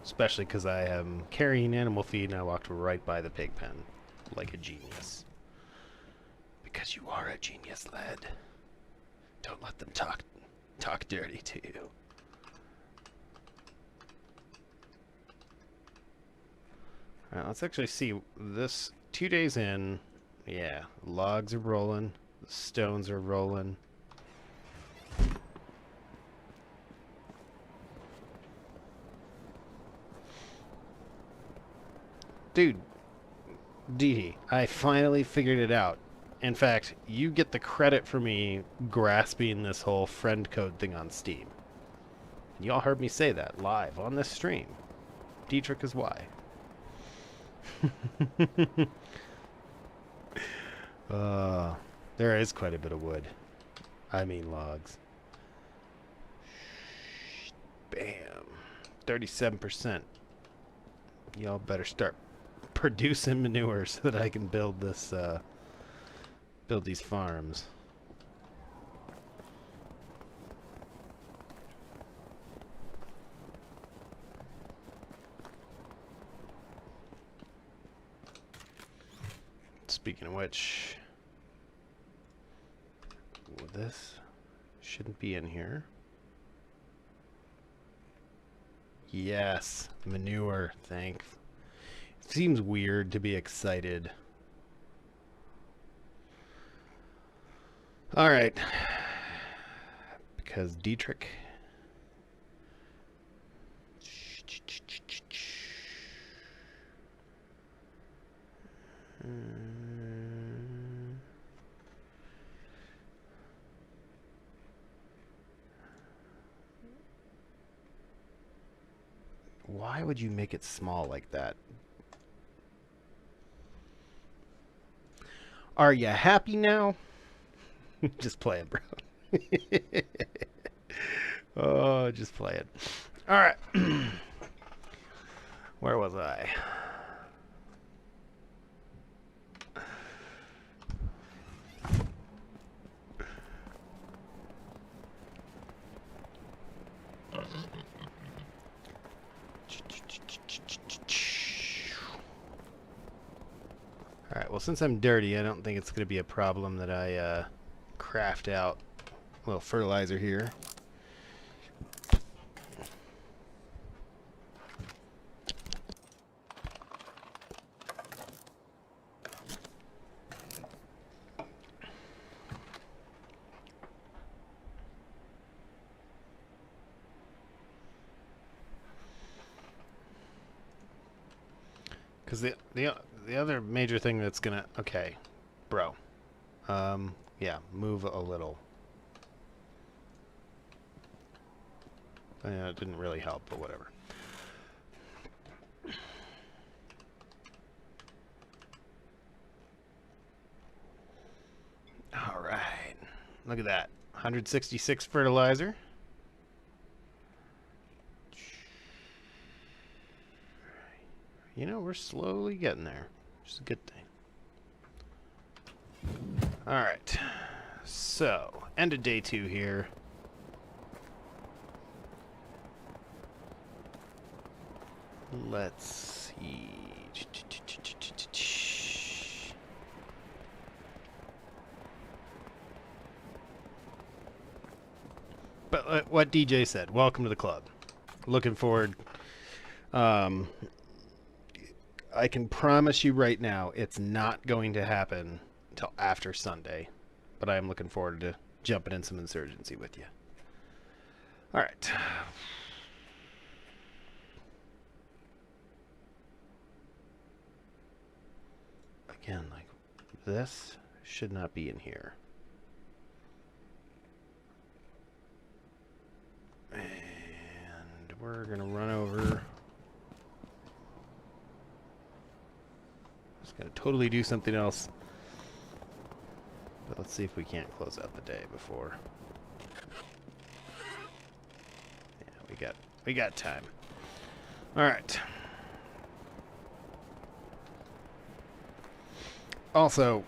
Especially because I am carrying animal feed and I walked right by the pig pen like a genius. Because you are a genius, lad. Don't let them talk dirty to you. Alright, let's actually see this 2 days in. Yeah, logs are rolling. The stones are rolling. Dude, Dee, I finally figured it out. In fact, you get the credit for me grasping this whole friend code thing on Steam. Y'all heard me say that live on this stream. Dietrich is why. There is quite a bit of wood. I mean logs. Bam. 37%. Y'all better start producing manure so that I can build this, build these farms. Speaking of which, this shouldn't be in here. Yes, manure, thanks. It seems weird to be excited. Alright. Because Dietrich. Why would you make it small like that? Are you happy now? Just play it, bro. Oh, just play it. All right. Where was I? Alright, well, since I'm dirty, I don't think it's going to be a problem that I craft out a little fertilizer here. Because the other major thing that's gonna... Okay, bro. Yeah, move a little. It didn't really help, but whatever. Alright. Look at that. 166 fertilizer. You know, we're slowly getting there, which is a good thing. Alright, so, end of day 2 here. Let's see. But what DJ said, welcome to the club. Looking forward. I can promise you right now, it's not going to happen until after Sunday. But I am looking forward to jumping in some insurgency with you. Alright. Again, like, this should not be in here. And we're going to run over... Gonna totally do something else, but let's see if we can't close out the day before. Yeah, we got time. All right. Also,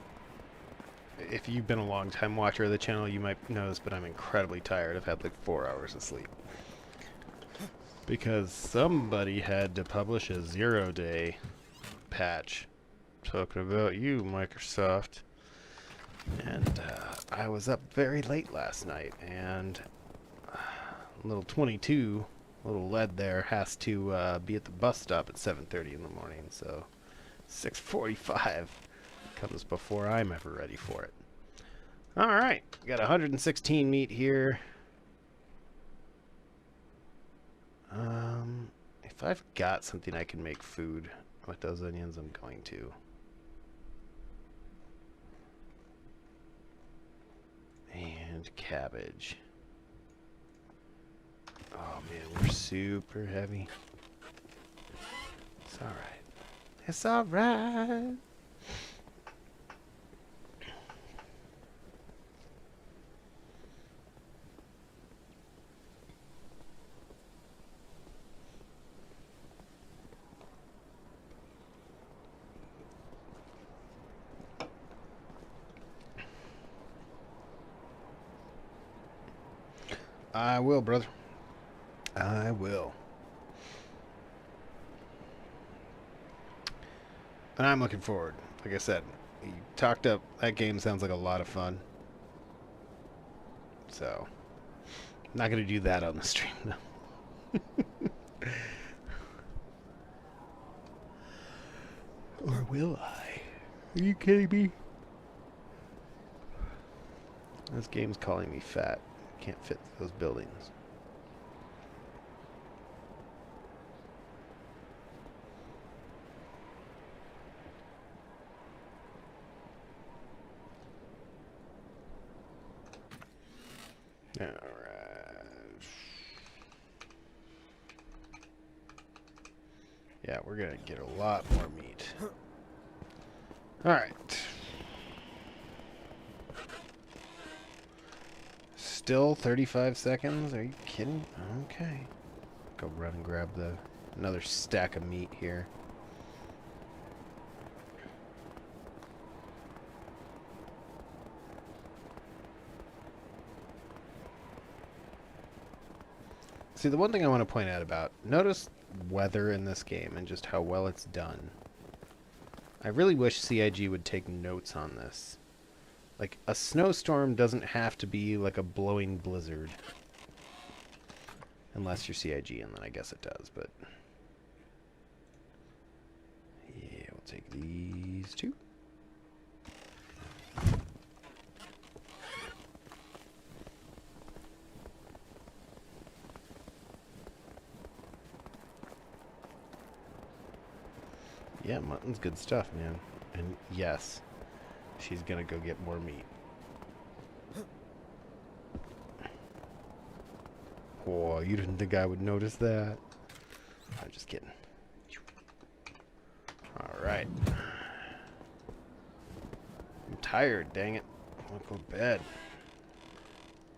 if you've been a long time watcher of the channel, you might know this, but I'm incredibly tired. I've had like 4 hours of sleep because somebody had to publish a 0-day patch. Talking about you, Microsoft. And I was up very late last night, and little 22, little lead there, has to be at the bus stop at 7:30 in the morning, so 6:45 comes before I'm ever ready for it. Alright, got 116 meat here. If I've got something I can make food with those onions, I'm going to. And cabbage. Oh man, we're super heavy. It's alright. It's alright. I will, brother. I will. And I'm looking forward. Like I said, you talked up. That game sounds like a lot of fun. So, I'm not going to do that on the stream, though. Or will I? Are you kidding me? This game's calling me fat. Can't fit those buildings. All right. Yeah, we're gonna get a lot more meat. All right. Still 35 seconds? Are you kidding? Okay. Go run and grab another stack of meat here. See, the one thing I want to point out about, notice weather in this game and just how well it's done. I really wish CIG would take notes on this. Like, a snowstorm doesn't have to be like a blowing blizzard. Unless you're CIG, and then I guess it does, but... yeah, we'll take these two. Yeah, mutton's good stuff, man. And yes, she's gonna go get more meat. Oh, you didn't think I would notice that? I'm just kidding. Alright. I'm tired, dang it. I want to go to bed.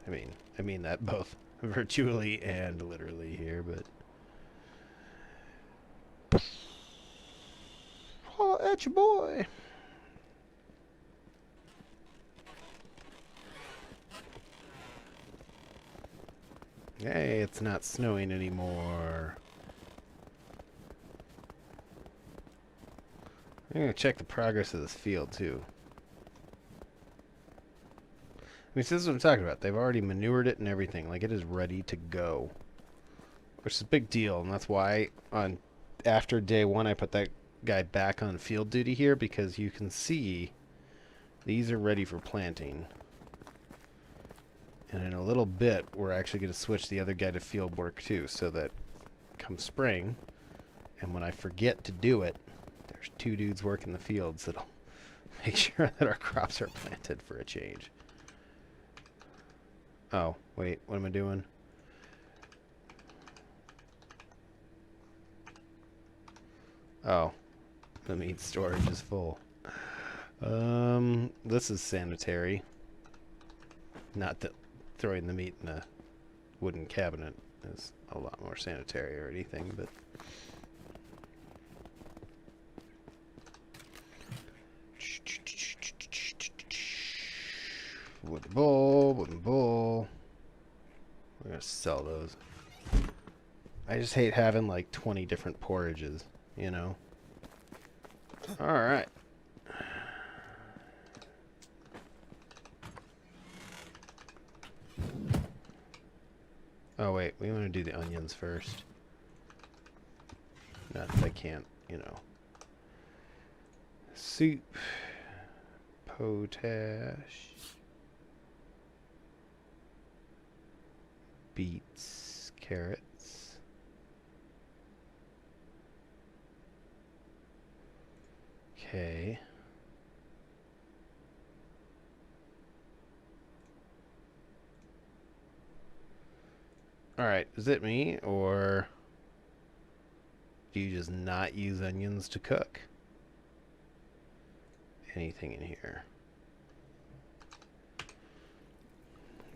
I mean that both virtually and literally here, but... oh, at your boy! Hey, it's not snowing anymore. I'm gonna check the progress of this field, too. I mean, this is what I'm talking about. They've already manured it and everything. Like, it is ready to go. Which is a big deal, and that's why after day one I put that guy back on field duty here, because you can see these are ready for planting. And in a little bit, we're actually going to switch the other guy to field work too, so that come spring, and when I forget to do it, there's two dudes working the fields that'll make sure that our crops are planted for a change. Oh, wait, what am I doing? Oh, the meat storage is full. This is sanitary. Not that throwing the meat in a wooden cabinet is a lot more sanitary or anything, but... wooden bowl, wooden bowl. We're gonna sell those. I just hate having like 20 different porridges, you know? Alright. Oh wait, we want to do the onions first. Not that I can't, you know. Soup. Potash. beets, carrots. Okay. Alright, is it me, or do you just not use onions to cook? Anything in here?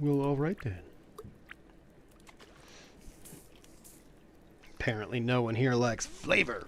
Well, alright then. Apparently no one here likes flavor.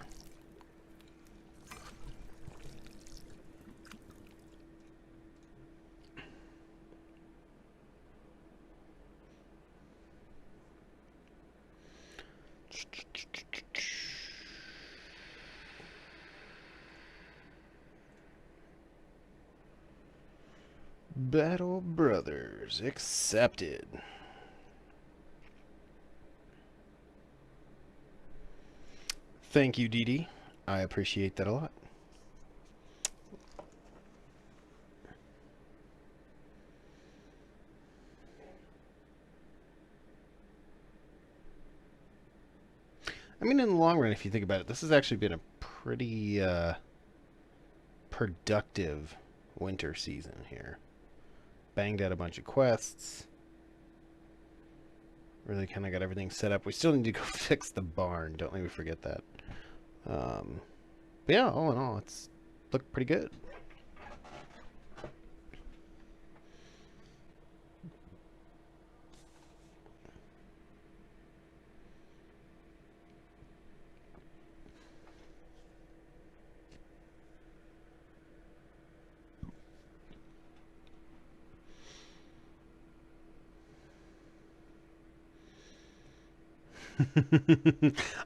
Battle Brothers accepted. Thank you, Dee Dee. I appreciate that a lot. I mean, in the long run, if you think about it, this has actually been a pretty productive winter season here. Banged out a bunch of quests. Really kind of got everything set up. We still need to go fix the barn. Don't let me forget that. But yeah, all in all, it's looked pretty good.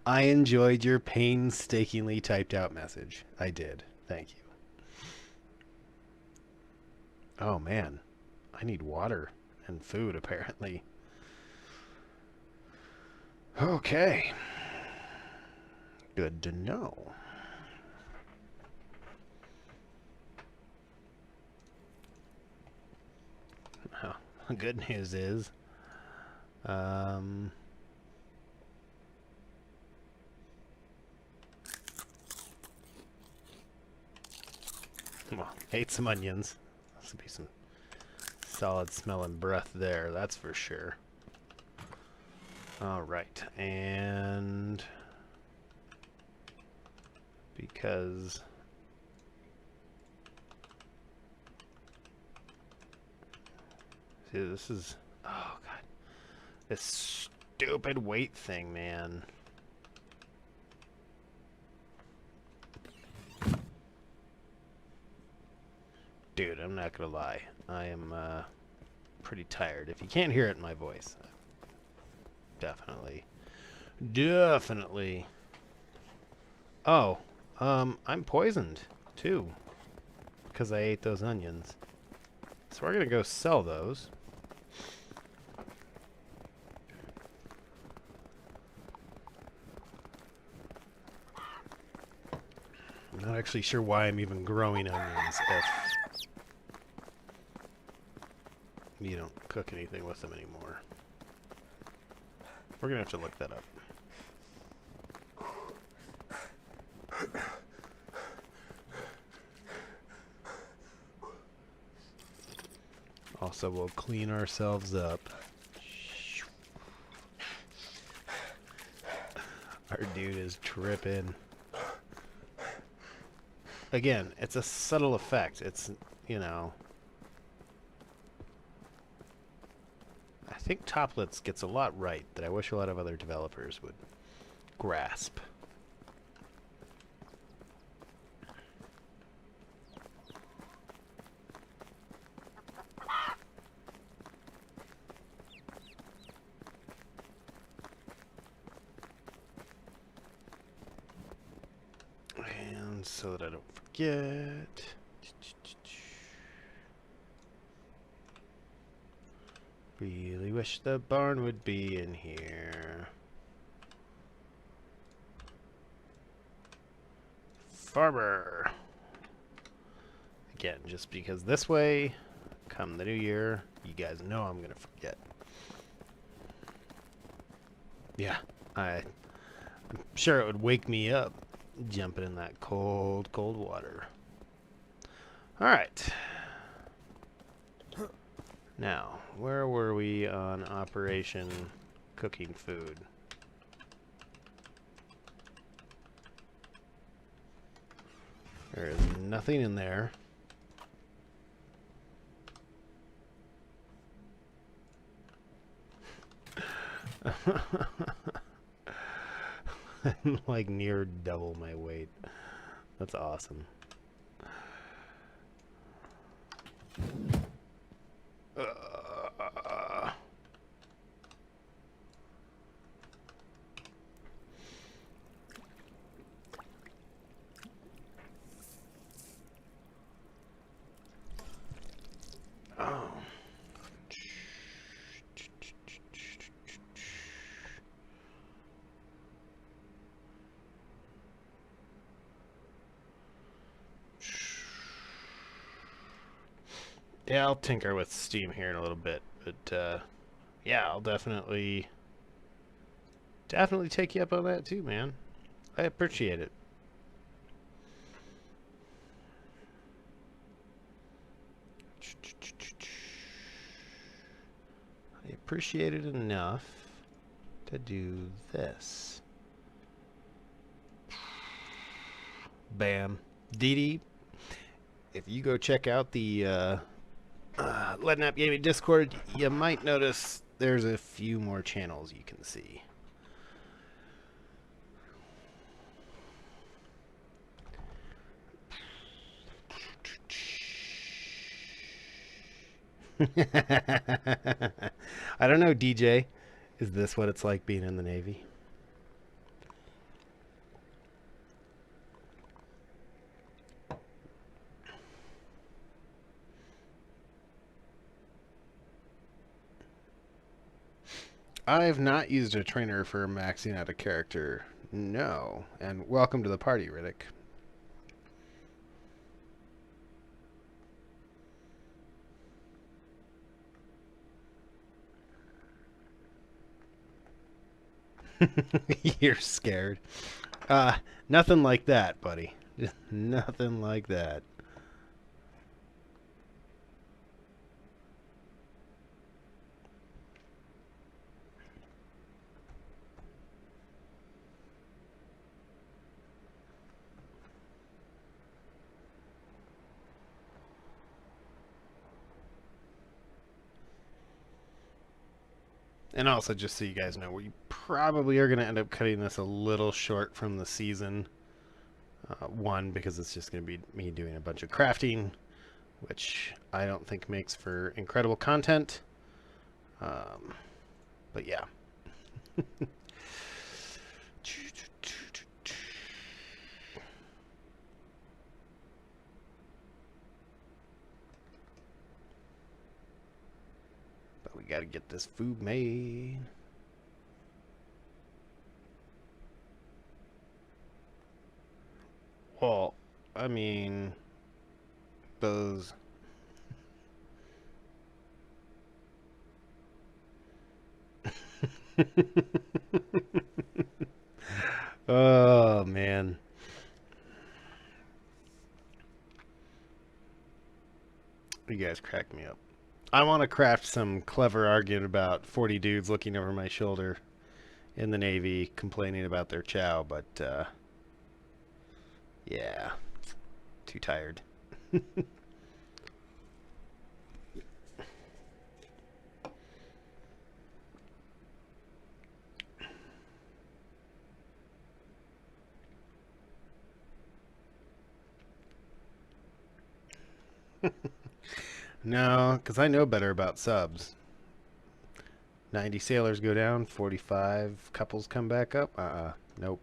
I enjoyed your painstakingly typed out message. I did. Thank you. Oh man, I need water and food apparently. Okay. Good to know. Well, the good news is, well, ate some onions. This would be some solid smelling breath there, that's for sure. Alright, and because see, this is, oh god, this stupid weight thing, man. Dude, I'm not gonna lie. I am pretty tired. If you can't hear it in my voice, definitely. Oh, I'm poisoned too because I ate those onions. So we're gonna go sell those. I'm not actually sure why I'm even growing onions if you don't cook anything with them anymore. We're gonna have to look that up. Also, we'll clean ourselves up. Our dude is tripping. Again, it's a subtle effect. It's, you know... I think Toplets gets a lot right that I wish a lot of other developers would grasp. And so that I don't forget... Really wish the barn would be in here. Farmer. Again, just because this way, come the new year, you guys know I'm gonna forget. Yeah, I'm sure it would wake me up jumping in that cold, cold water. All right. Now, where were we on Operation Cooking Food? There is nothing in there. I'm like near double my weight. That's awesome. Oh. Yeah, I'll tinker with Steam here in a little bit, but yeah, I'll definitely take you up on that too, man. I appreciate it. I appreciate it enough to do this. Bam. Dee Dee, if you go check out the Leadnap Gaming Discord, you might notice there's a few more channels you can see. I don't know, DJ. Is this what it's like being in the Navy? I've not used a trainer for maxing out a character. No. And welcome to the party, Riddick. You're scared. Nothing like that, buddy. Nothing like that. And also, just so you guys know, we probably are going to end up cutting this a little short from the season. One, because it's just going to be me doing a bunch of crafting, which I don't think makes for incredible content. But yeah. But we got to get this food made. Well, I mean, those... Oh, man. You guys crack me up. I want to craft some clever argument about 40 dudes looking over my shoulder in the Navy complaining about their chow, but, yeah, too tired. No, because I know better about subs. 90 sailors go down, 45 couples come back up. Nope.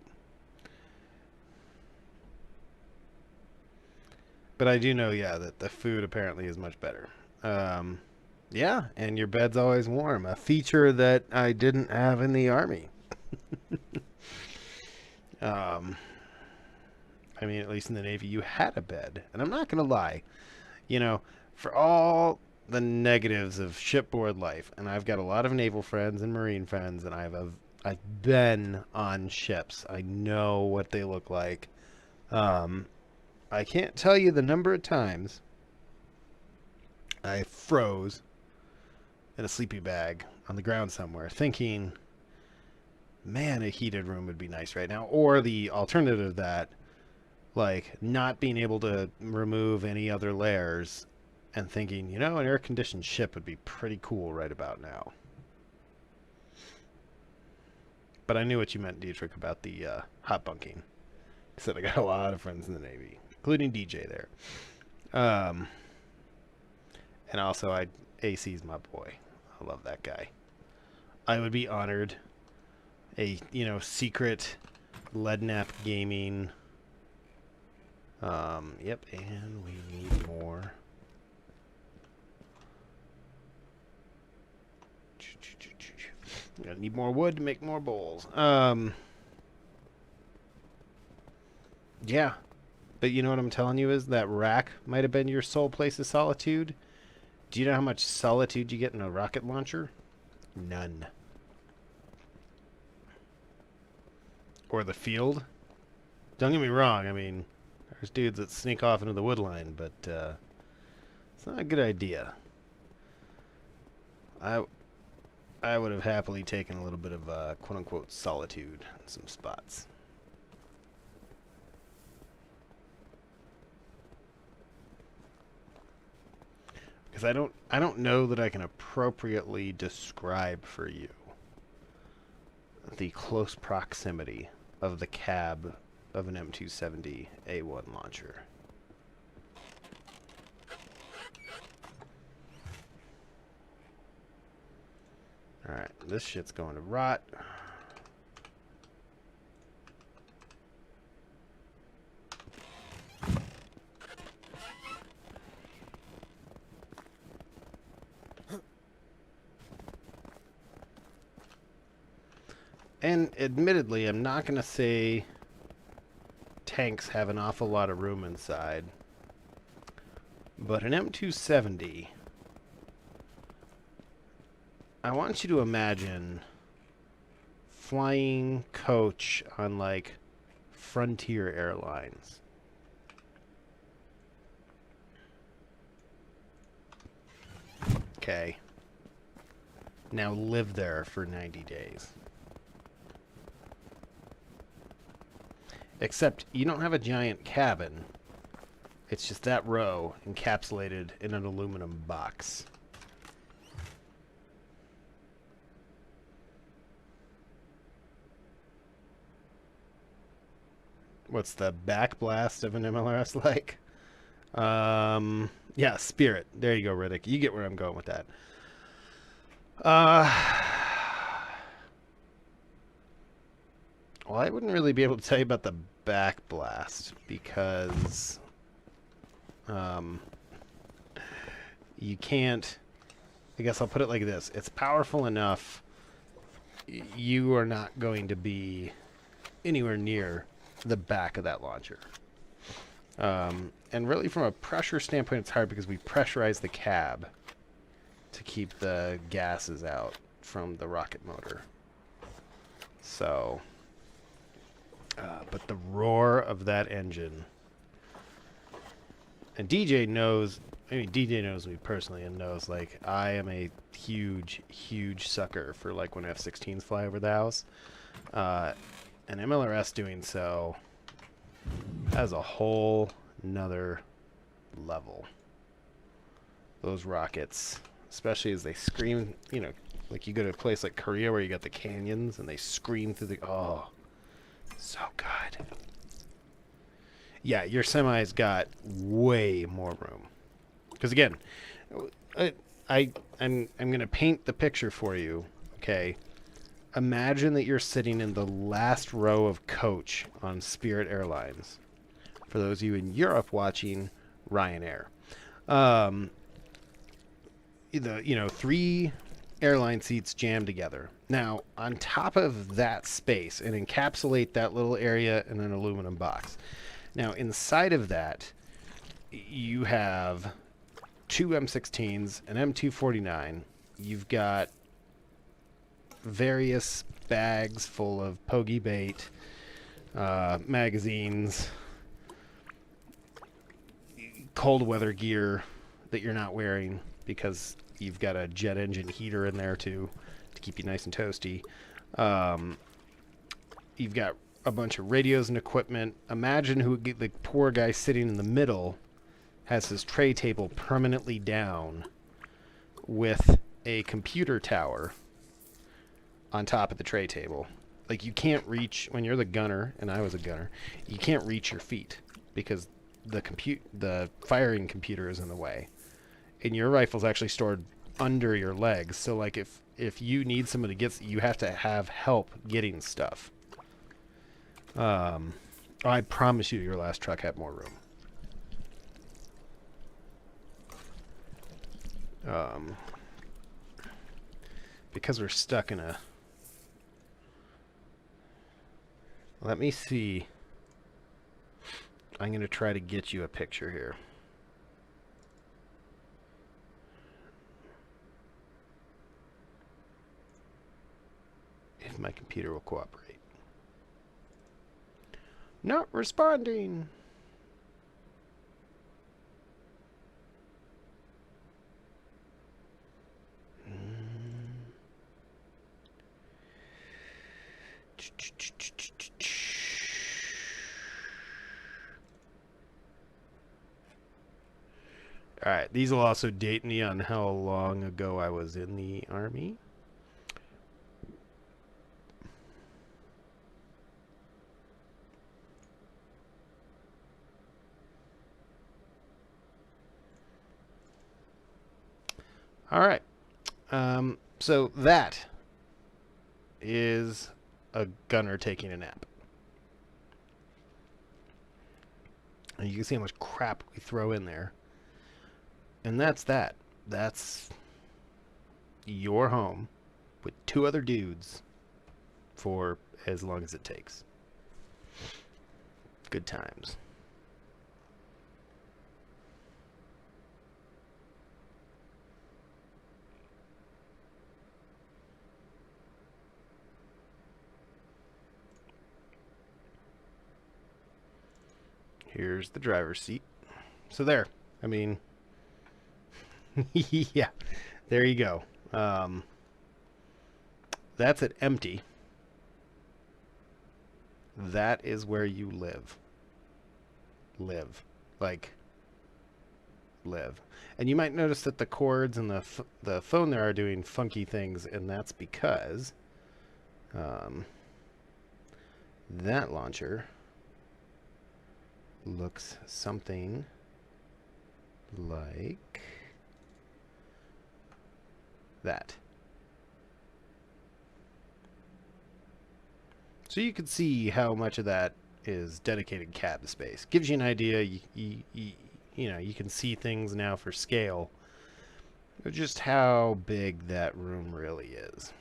But I do know, yeah, that the food apparently is much better. Yeah, and your bed's always warm. A feature that I didn't have in the Army. I mean, at least in the Navy, you had a bed. And I'm not going to lie. You know, for all the negatives of shipboard life, and I've got a lot of naval friends and marine friends, and I I've been on ships. I know what they look like. I can't tell you the number of times I froze in a sleeping bag on the ground somewhere thinking, man, a heated room would be nice right now. Or the alternative of that, like not being able to remove any other layers and thinking, you know, an air-conditioned ship would be pretty cool right about now. But I knew what you meant, Dietrich, about the hot bunking. I said I got a lot of friends in the Navy, including DJ there. And also, AC's my boy. I love that guy. I would be honored. A, secret Leadnap gaming. Yep, and we need more. Gonna need more wood to make more bowls. Yeah. But you know what I'm telling you is that rack might have been your sole place of solitude. Do you know how much solitude you get in a rocket launcher? None. Or the field. Don't get me wrong, I mean, there's dudes that sneak off into the wood line, but it's not a good idea. I would have happily taken a little bit of quote-unquote solitude in some spots. Because I don't know that I can appropriately describe for you the close proximity of the cab of an M270 A1 launcher. Alright, this shit's going to rot. And admittedly, I'm not going to say tanks have an awful lot of room inside. But an M270, I want you to imagine flying coach on, like, Frontier Airlines. Okay. Now live there for 90 days. Except you don't have a giant cabin. It's just that row encapsulated in an aluminum box. What's the backblast of an MLRS like? Yeah, Spirit. There you go, Riddick. You get where I'm going with that. Well, I wouldn't really be able to tell you about the backblast because you can't. I guess I'll put it like this: it's powerful enough. You are not going to be anywhere near the back of that launcher. And really, from a pressure standpoint, it's hard because we pressurize the cab to keep the gases out from the rocket motor. So. But the roar of that engine, and DJ knows, DJ knows me personally and knows, like, I am a huge, huge sucker for, like, when F-16s fly over the house. And MLRS doing so has a whole nother level. Those rockets, especially as they scream, like you go to a place like Korea where you got the canyons and they scream through the, oh. So good. Yeah, your semi's got way more room. Because again, I'm gonna paint the picture for you. Okay, imagine that you're sitting in the last row of coach on Spirit Airlines. For those of you in Europe watching Ryanair, three airline seats jammed together. Now, on top of that space, and encapsulate that little area in an aluminum box. Now, inside of that, you have two M16s, an M249. You've got various bags full of pogey bait, magazines, cold weather gear that you're not wearing because you've got a jet engine heater in there to keep you nice and toasty. You've got a bunch of radios and equipment. Imagine the poor guy sitting in the middle has his tray table permanently down with a computer tower on top of the tray table. Like, you can't reach, when you're the gunner, and I was a gunner, you can't reach your feet because the firing computer is in the way. And your rifle's actually stored under your legs. So, like, if you need someone to get, you have to have help getting stuff. I promise you your last truck had more room. Because we're stuck in a... Let me see. I'm going to try to get you a picture here. If my computer will cooperate. Not responding. Alright, these will also date me on how long ago I was in the Army. Alright, so that is a gunner taking a nap. And you can see how much crap we throw in there. And that's that. That's your home with 2 other dudes for as long as it takes. Good times. Here's the driver's seat. So there. I mean... yeah, there you go. That's it empty. That is where you live. Live. Like, live. And you might notice that the cords and the phone there are doing funky things, and that's because that launcher looks something like... that. So you can see how much of that is dedicated cab space. Gives you an idea. You know, you can see things now for scale. Just how big that room really is.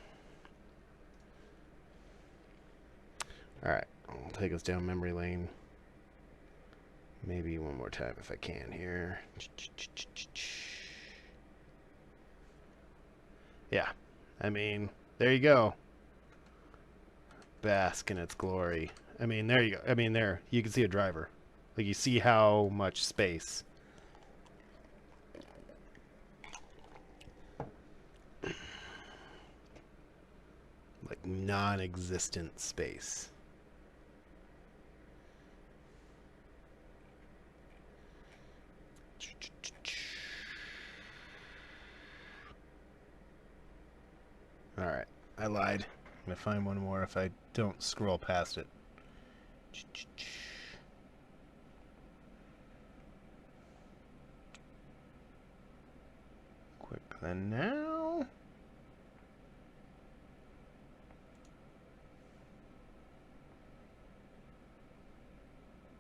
Alright, I'll take us down memory lane. Maybe one more time if I can here. Yeah, I mean, there you go. Bask in its glory. I mean, there you go. I mean, there, you can see a driver. Like, you see how much space. Like, non-existent space. Alright, I lied. I'm going to find one more if I don't scroll past it. Quick then now.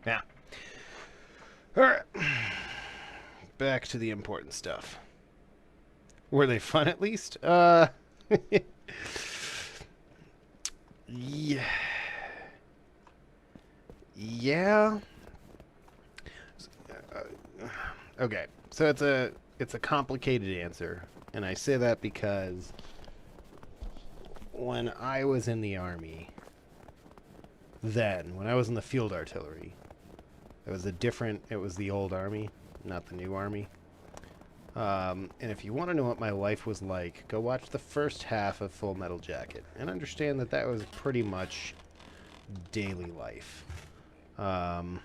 Yeah. Alright. Back to the important stuff. Were they fun at least? Yeah. Yeah. Okay. So it's a complicated answer, and I say that because when I was in the Army, when I was in the field artillery, it was the old Army, not the new Army. And if you want to know what my life was like, go watch the first half of Full Metal Jacket and understand that that was pretty much daily life. Kind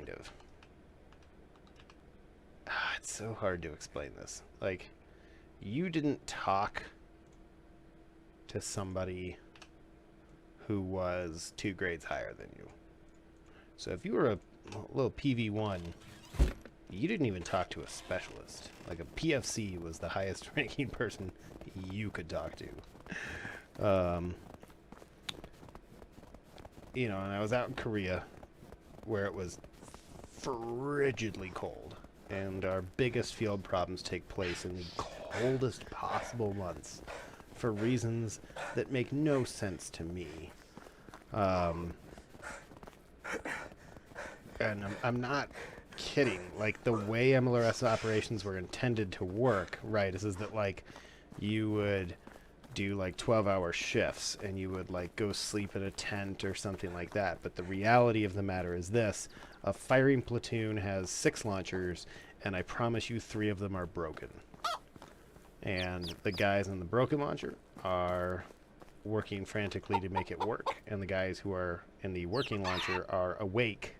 of. It's so hard to explain this. Like, you didn't talk to somebody who was 2 grades higher than you. So if you were a little PV1, you didn't even talk to a specialist. Like, a PFC was the highest ranking person you could talk to. You know, and I was out in Korea where it was frigidly cold, and our biggest field problems take place in the coldest possible months for reasons that make no sense to me. And I'm not kidding. Like, the way MLRS operations were intended to work, right, is that, like, you would do, like, 12-hour shifts, and you would, like, go sleep in a tent or something like that. But the reality of the matter is this. A firing platoon has 6 launchers, and I promise you 3 of them are broken. And the guys in the broken launcher are working frantically to make it work, and the guys who are in the working launcher are awake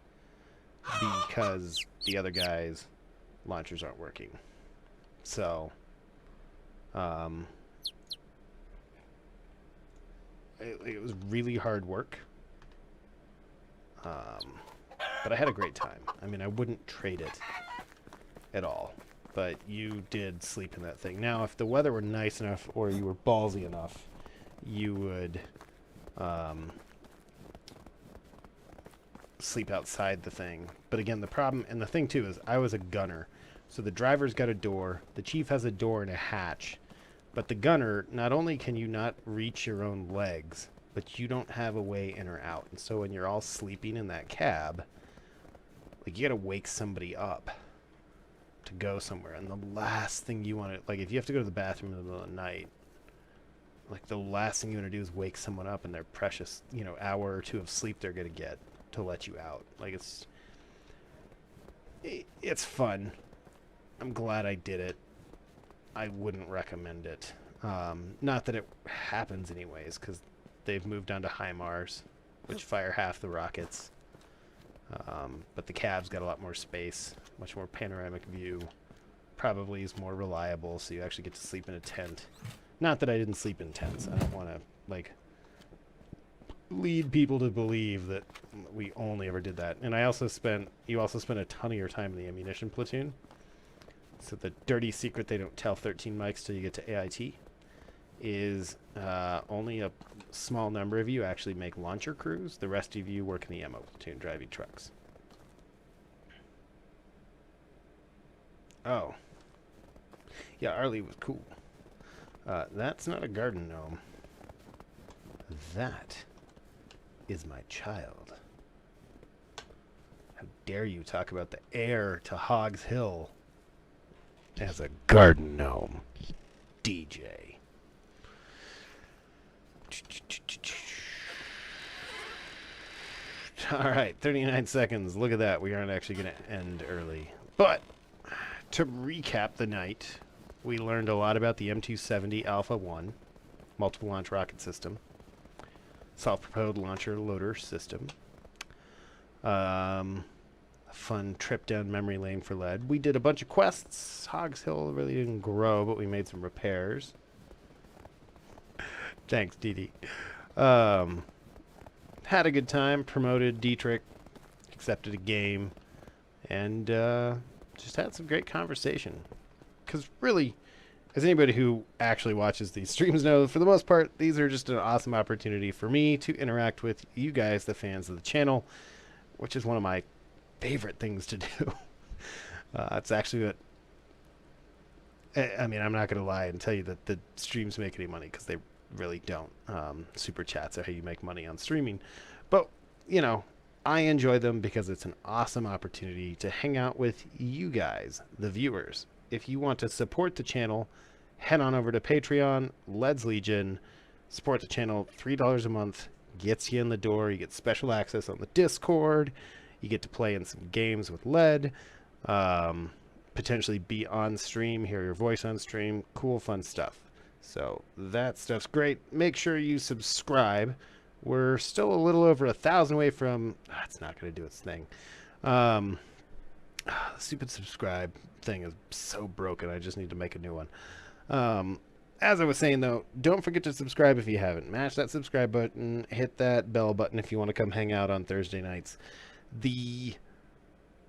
because the other guys' launchers aren't working. So, it was really hard work, but I had a great time. I mean, I wouldn't trade it at all, but you did sleep in that thing. Now, if the weather were nice enough or you were ballsy enough, you would sleep outside the thing. But again, the problem, and the thing too, is I was a gunner. So the driver's got a door, the chief has a door and a hatch, but the gunner, not only can you not reach your own legs, but you don't have a way in or out. And so when you're all sleeping in that cab, like, you gotta wake somebody up to go somewhere. And the last thing you want to, like, if you have to go to the bathroom in the middle of the night, like, the last thing you want to do is wake someone up in their precious, you know, hour or 2 of sleep they're gonna get to let you out. Like, it's fun. I'm glad I did it. I wouldn't recommend it. Not that it happens anyways, because they've moved on to HIMARS, which fire half the rockets. But the cab's got a lot more space, much more panoramic view. Probably is more reliable, so you actually get to sleep in a tent. Not that I didn't sleep in tents. I don't want to, like, lead people to believe that we only ever did that. And you also spent a ton of your time in the ammunition platoon. So the dirty secret they don't tell 13 mics till you get to AIT is only a small number of you actually make launcher crews. The rest of you work in the ammo platoon driving trucks. Oh. Yeah, Arlie was cool. That's not a garden gnome. That is my child. How dare you talk about the heir to Hogs Hill as a garden gnome, DJ. All right, 39 seconds. Look at that. We aren't actually going to end early. But to recap the night, we learned a lot about the M270 Alpha 1 multiple launch rocket system, self-propelled launcher loader system. A fun trip down memory lane for lead. We did a bunch of quests. Hogs Hill really didn't grow, but we made some repairs. Thanks, Dee. Had a good time. Promoted Dietrich. Accepted a game. And just had some great conversation. Because really, as anybody who actually watches these streams knows, for the most part, these are just an awesome opportunity for me to interact with you guys, the fans of the channel, which is one of my favorite things to do. It's actually what, I mean, I'm not going to lie and tell you that the streams make any money, because they really don't. Super chats are how you make money on streaming. But, you know, I enjoy them because it's an awesome opportunity to hang out with you guys, the viewers. If you want to support the channel head on over to Patreon, Led's Legion, support the channel. $3 a month gets you in the door. You get special access on the Discord. You get to play in some games with Led. Potentially be on stream, hear your voice on stream. Cool, fun stuff. So that stuff's great. Make sure you subscribe. We're still a little over 1,000 away from... it's not going to do its thing. The stupid subscribe thing is so broken. I just need to make a new one. As I was saying, though, don't forget to subscribe if you haven't. Mash that subscribe button. Hit that bell button if you want to come hang out on Thursday nights.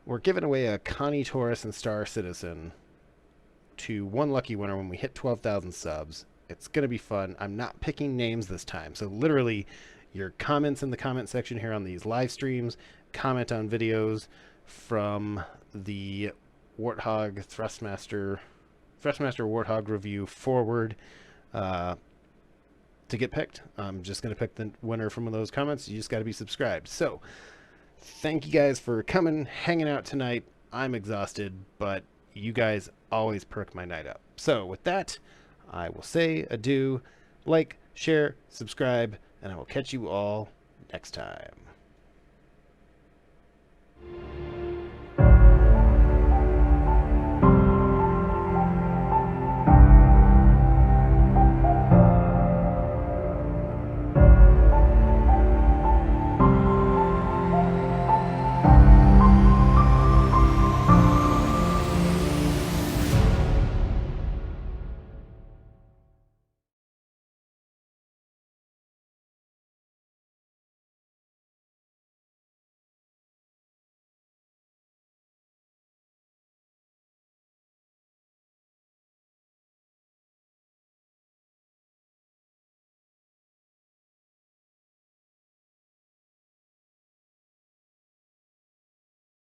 We're giving away a Connie Taurus and Star Citizen to one lucky winner when we hit 12,000 subs. It's going to be fun. I'm not picking names this time. So literally, your comments in the comment section here on these live streams, comment on videos from the Warthog Thrustmaster Warthog review forward to get picked. I'm just going to pick the winner from one of those comments. You just got to be subscribed. So thank you guys for coming, hanging out tonight. I'm exhausted, but you guys always perk my night up. So with that, I will say adieu, like, share, subscribe, and I will catch you all next time.